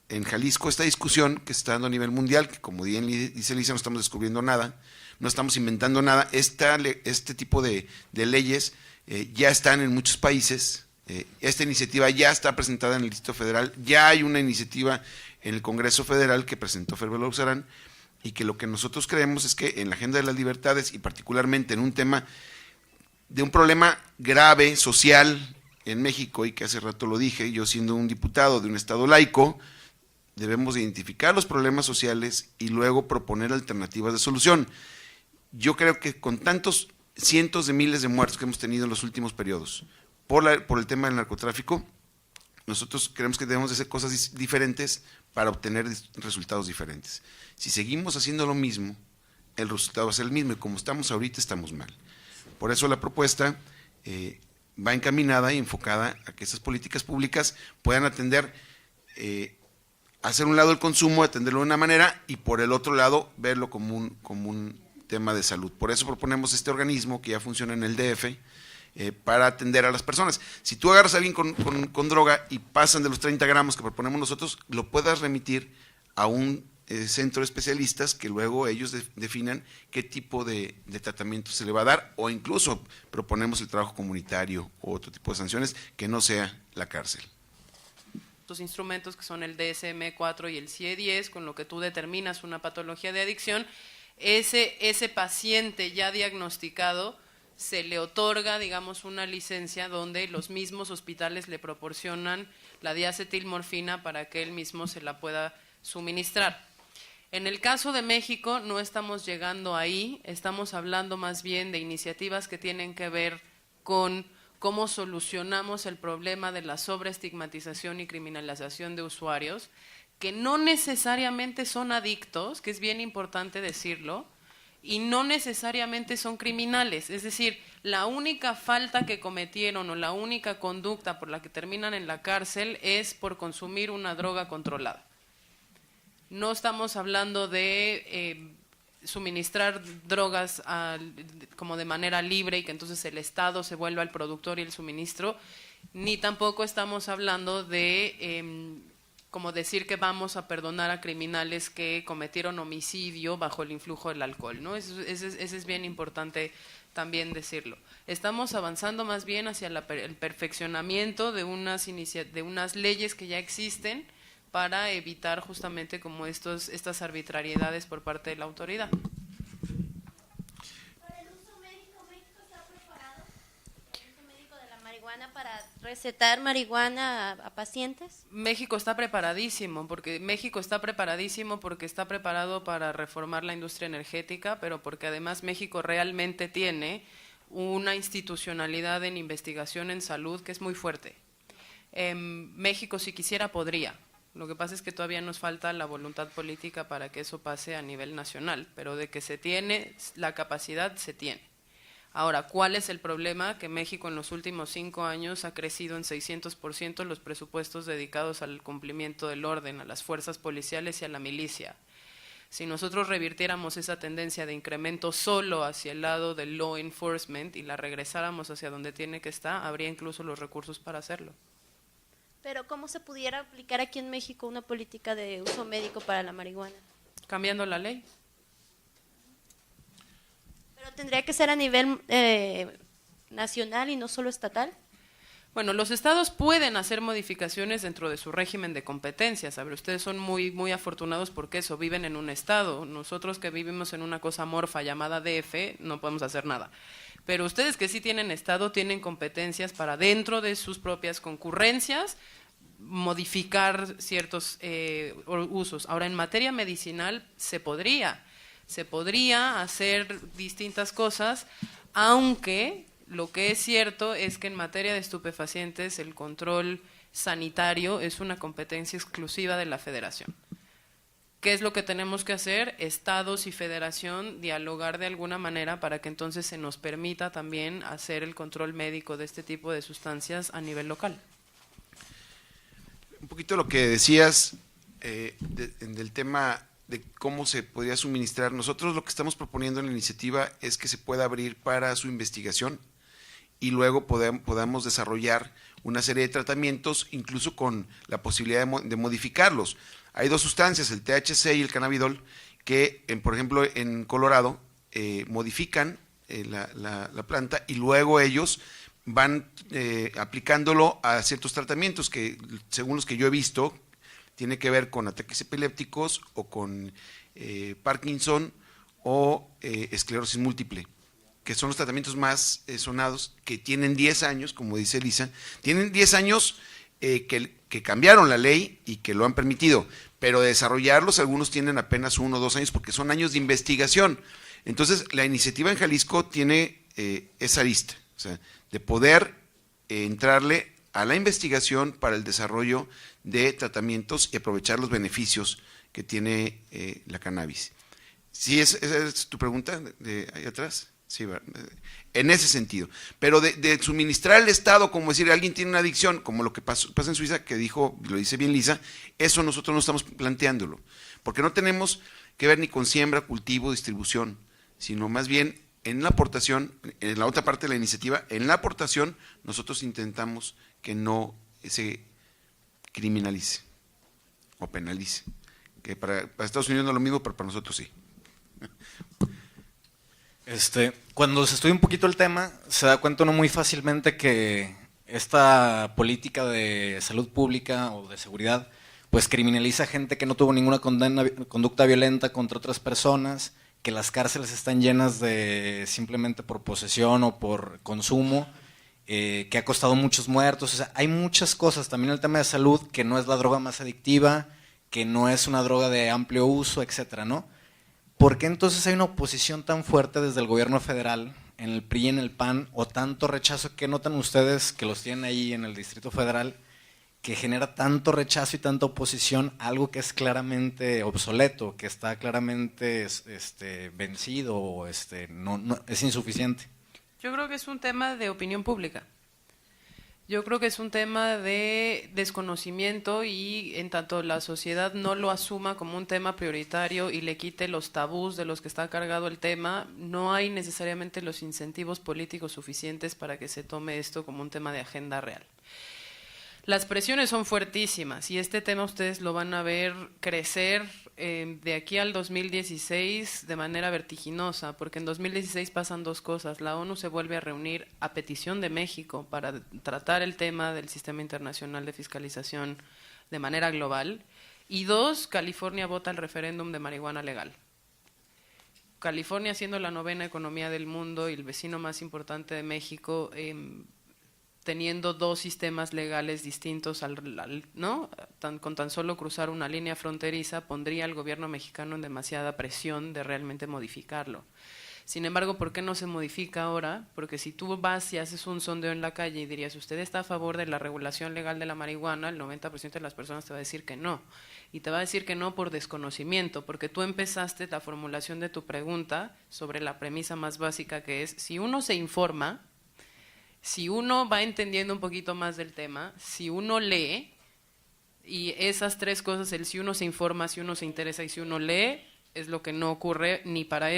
en Jalisco esta discusión que se está dando a nivel mundial, que como bien dice Lisa, no estamos descubriendo nada, no estamos inventando nada. Este tipo de leyes ya están en muchos países. Esta iniciativa ya está presentada en el Distrito Federal, ya hay una iniciativa en el Congreso Federal que presentó Fer Veloz Arán, y que lo que nosotros creemos es que en la agenda de las libertades, y particularmente en un tema de un problema grave social en México, y que hace rato lo dije, yo siendo un diputado de un estado laico, debemos identificar los problemas sociales y luego proponer alternativas de solución. Yo creo que con tantos cientos de miles de muertos que hemos tenido en los últimos periodos por el tema del narcotráfico, nosotros creemos que debemos de hacer cosas diferentes para obtener resultados diferentes. Si seguimos haciendo lo mismo, el resultado va a ser el mismo, y como estamos ahorita, estamos mal. Por eso la propuesta va encaminada y enfocada a que esas políticas públicas puedan atender, hacer un lado el consumo, atenderlo de una manera, y por el otro lado verlo como un tema de salud. Por eso proponemos este organismo que ya funciona en el DF, para atender a las personas. Si tú agarras a alguien con droga y pasan de los 30 gramos que proponemos nosotros, lo puedas remitir a un centro de especialistas que luego ellos definan qué tipo de tratamiento se le va a dar, o incluso proponemos el trabajo comunitario o otro tipo de sanciones que no sea la cárcel. Tus instrumentos que son el DSM-4 y el CIE-10, con lo que tú determinas una patología de adicción, ese paciente ya diagnosticado se le otorga, digamos, una licencia donde los mismos hospitales le proporcionan la diacetilmorfina para que él mismo se la pueda suministrar. En el caso de México no estamos llegando ahí, estamos hablando más bien de iniciativas que tienen que ver con cómo solucionamos el problema de la sobreestigmatización y criminalización de usuarios, que no necesariamente son adictos, que es bien importante decirlo, y no necesariamente son criminales. Es decir, la única falta que cometieron o la única conducta por la que terminan en la cárcel es por consumir una droga controlada. No estamos hablando de suministrar drogas como de manera libre y que entonces el Estado se vuelva el productor y el suministro, ni tampoco estamos hablando de como decir que vamos a perdonar a criminales que cometieron homicidio bajo el influjo del alcohol, ¿no? Eso es bien importante también decirlo. Estamos avanzando más bien hacia el perfeccionamiento de unas leyes que ya existen para evitar justamente como estas arbitrariedades por parte de la autoridad. ¿Para el uso médico, México está preparado? ¿El uso médico de la marihuana para recetar marihuana a pacientes? México está preparadísimo porque está preparado para reformar la industria energética, pero porque además México realmente tiene una institucionalidad en investigación en salud que es muy fuerte. México, si quisiera, podría. Lo que pasa es que todavía nos falta la voluntad política para que eso pase a nivel nacional, pero de que se tiene la capacidad, se tiene. Ahora, ¿cuál es el problema? Que México en los últimos 5 años ha crecido en 600% los presupuestos dedicados al cumplimiento del orden, a las fuerzas policiales y a la milicia. Si nosotros revirtiéramos esa tendencia de incremento solo hacia el lado del law enforcement y la regresáramos hacia donde tiene que estar, habría incluso los recursos para hacerlo. Pero ¿cómo se pudiera aplicar aquí en México una política de uso médico para la marihuana? Cambiando la ley. Pero tendría que ser a nivel nacional y no solo estatal. Bueno, los estados pueden hacer modificaciones dentro de su régimen de competencias. A ver, ustedes son muy, muy afortunados porque eso, viven en un estado. Nosotros que vivimos en una cosa amorfa llamada DF, no podemos hacer nada. Pero ustedes que sí tienen estado, tienen competencias para dentro de sus propias concurrencias modificar ciertos usos. Ahora, en materia medicinal se podría hacer distintas cosas, aunque lo que es cierto es que en materia de estupefacientes el control sanitario es una competencia exclusiva de la Federación. ¿Qué es lo que tenemos que hacer? Estados y Federación dialogar de alguna manera para que entonces se nos permita también hacer el control médico de este tipo de sustancias a nivel local. Un poquito lo que decías del tema de cómo se podría suministrar. Nosotros lo que estamos proponiendo en la iniciativa es que se pueda abrir para su investigación y luego podamos desarrollar una serie de tratamientos, incluso con la posibilidad de modificarlos. Hay dos sustancias, el THC y el cannabidol, que, por ejemplo, en Colorado modifican la planta y luego ellos van aplicándolo a ciertos tratamientos que, según los que yo he visto, tiene que ver con ataques epilépticos o con Parkinson o esclerosis múltiple, que son los tratamientos más sonados, que tienen 10 años, como dice Elisa, tienen 10 años que cambiaron la ley y que lo han permitido, pero de desarrollarlos algunos tienen apenas 1 o 2 años porque son años de investigación. Entonces, la iniciativa en Jalisco tiene esa arista, o sea, de poder entrarle a la investigación para el desarrollo de tratamientos y aprovechar los beneficios que tiene la cannabis. ¿Sí esa es tu pregunta de ahí atrás? Sí, en ese sentido. Pero de suministrar al Estado, como decir, alguien tiene una adicción, como lo que pasa en Suiza, que lo dice bien Lisa, eso nosotros no estamos planteándolo, porque no tenemos que ver ni con siembra, cultivo, distribución, sino más bien en la aportación, en la otra parte de la iniciativa, en la aportación nosotros intentamos que no se criminalice o penalice, que para Estados Unidos no es lo mismo, pero para nosotros sí. Cuando se estudia un poquito el tema, se da cuenta uno muy fácilmente que esta política de salud pública o de seguridad, pues criminaliza a gente que no tuvo ninguna conducta violenta contra otras personas, que las cárceles están llenas de simplemente por posesión o por consumo, que ha costado muchos muertos. O sea, hay muchas cosas, también el tema de salud, que no es la droga más adictiva, que no es una droga de amplio uso, etcétera, ¿no? ¿Por qué entonces hay una oposición tan fuerte desde el gobierno federal, en el PRI y en el PAN, o tanto rechazo que notan ustedes que los tienen ahí en el Distrito Federal, que genera tanto rechazo y tanta oposición a algo que es claramente obsoleto, que está claramente vencido o no, es insuficiente? Yo creo que es un tema de opinión pública. Yo creo que es un tema de desconocimiento y en tanto la sociedad no lo asuma como un tema prioritario y le quite los tabús de los que está cargado el tema, no hay necesariamente los incentivos políticos suficientes para que se tome esto como un tema de agenda real. Las presiones son fuertísimas y este tema ustedes lo van a ver crecer de aquí al 2016 de manera vertiginosa, porque en 2016 pasan dos cosas. La ONU se vuelve a reunir a petición de México para tratar el tema del Sistema Internacional de Fiscalización de manera global. Y dos, California vota el referéndum de marihuana legal. California, siendo la 9ª economía del mundo y el vecino más importante de México, teniendo dos sistemas legales distintos, ¿no? Con tan solo cruzar una línea fronteriza, pondría al gobierno mexicano en demasiada presión de realmente modificarlo. Sin embargo, ¿por qué no se modifica ahora? Porque si tú vas y haces un sondeo en la calle y dirías, ¿usted está a favor de la regulación legal de la marihuana? El 90% de las personas te va a decir que no. Y te va a decir que no por desconocimiento, porque tú empezaste la formulación de tu pregunta sobre la premisa más básica, que es, si uno se informa, si uno va entendiendo un poquito más del tema, si uno lee, y esas tres cosas, el si uno se informa, si uno se interesa y si uno lee, es lo que no ocurre ni para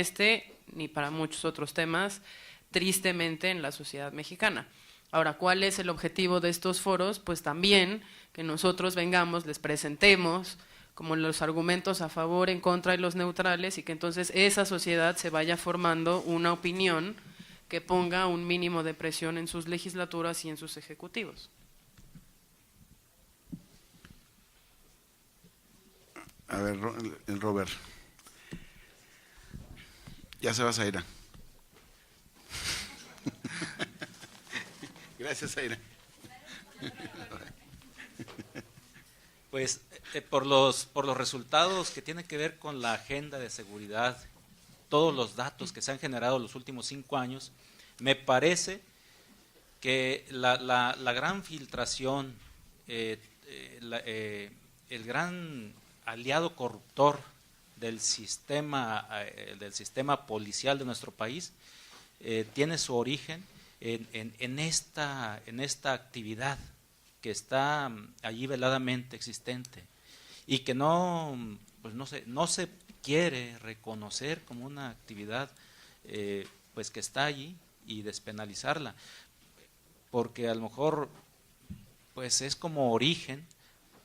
ni para muchos otros temas, tristemente, en la sociedad mexicana. Ahora, ¿cuál es el objetivo de estos foros? Pues también que nosotros vengamos, les presentemos como los argumentos a favor, en contra y los neutrales, y que entonces esa sociedad se vaya formando una opinión que ponga un mínimo de presión en sus legislaturas y en sus ejecutivos. A ver, el Robert. Ya se va, Zaira. Gracias, Zaira. Pues por los resultados que tienen que ver con la agenda de seguridad, todos los datos que se han generado los últimos 5 años, me parece que la gran filtración, el gran aliado corruptor del sistema policial de nuestro país tiene su origen en esta actividad que está allí veladamente existente y que no, pues no se quiere reconocer como una actividad pues que está allí y despenalizarla, porque a lo mejor pues es como origen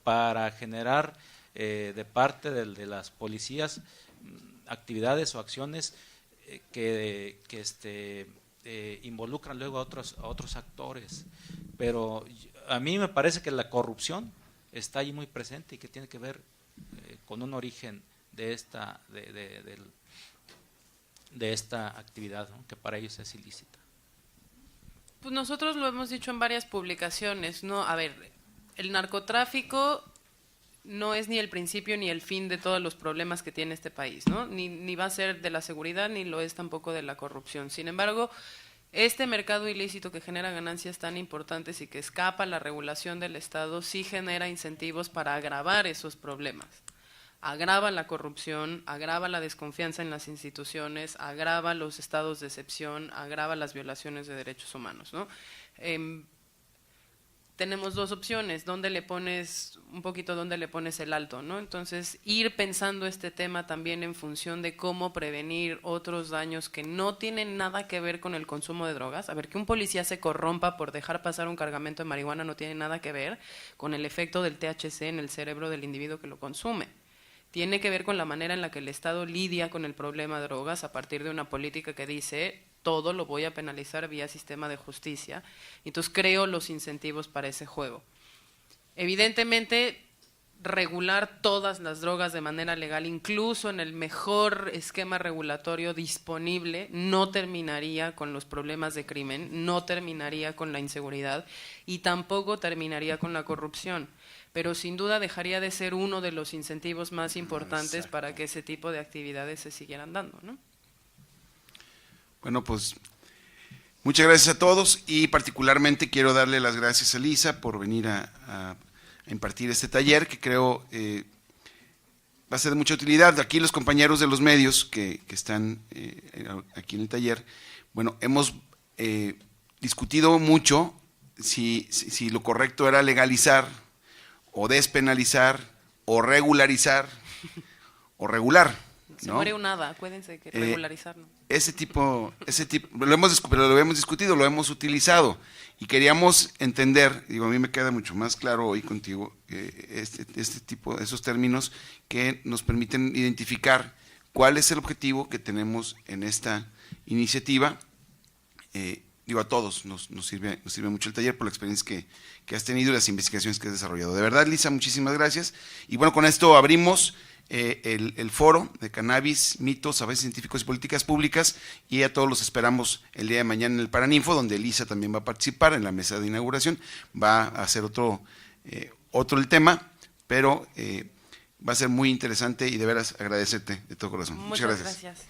para generar de parte de las policías actividades o acciones que involucran luego a otros actores. Pero a mí me parece que la corrupción está allí muy presente y que tiene que ver con un origen de esta actividad, ¿no? Que para ellos es ilícita. Pues nosotros lo hemos dicho en varias publicaciones, ¿no? A ver, el narcotráfico no es ni el principio ni el fin de todos los problemas que tiene este país, ¿no? Ni va a ser de la seguridad, ni lo es tampoco de la corrupción. Sin embargo, este mercado ilícito que genera ganancias tan importantes y que escapa a la regulación del Estado sí genera incentivos para agravar esos problemas. Agrava la corrupción, agrava la desconfianza en las instituciones, agrava los estados de excepción, agrava las violaciones de derechos humanos, ¿no? Tenemos dos opciones, dónde le pones el alto, ¿no? Entonces, ir pensando este tema también en función de cómo prevenir otros daños que no tienen nada que ver con el consumo de drogas. A ver, que un policía se corrompa por dejar pasar un cargamento de marihuana no tiene nada que ver con el efecto del THC en el cerebro del individuo que lo consume. Tiene que ver con la manera en la que el Estado lidia con el problema de drogas a partir de una política que dice todo lo voy a penalizar vía sistema de justicia. Entonces creo los incentivos para ese juego. Evidentemente, regular todas las drogas de manera legal, incluso en el mejor esquema regulatorio disponible, no terminaría con los problemas de crimen, no terminaría con la inseguridad y tampoco terminaría con la corrupción. Pero sin duda dejaría de ser uno de los incentivos más importantes para que ese tipo de actividades se siguieran dando, ¿no? Bueno, pues muchas gracias a todos y particularmente quiero darle las gracias a Lisa por venir a impartir este taller que creo va a ser de mucha utilidad. Aquí los compañeros de los medios que están aquí en el taller, bueno, hemos discutido mucho si lo correcto era legalizar o despenalizar o regularizar o regular, ¿no? Se muere un hada, acuérdense que regularizar, ¿no? Ese tipo, lo hemos discutido, lo hemos utilizado y queríamos entender, digo, a mí me queda mucho más claro hoy contigo, este tipo, esos términos que nos permiten identificar cuál es el objetivo que tenemos en esta iniciativa. Digo, a todos nos sirve mucho el taller por la experiencia que has tenido y las investigaciones que has desarrollado. De verdad, Lisa, muchísimas gracias. Y bueno, con esto abrimos el foro de cannabis, mitos, avances científicos y políticas públicas, y a todos los esperamos el día de mañana en el Paraninfo, donde Lisa también va a participar en la mesa de inauguración. Va a hacer otro el tema, pero va a ser muy interesante y de veras agradecerte de todo corazón. Muchas gracias.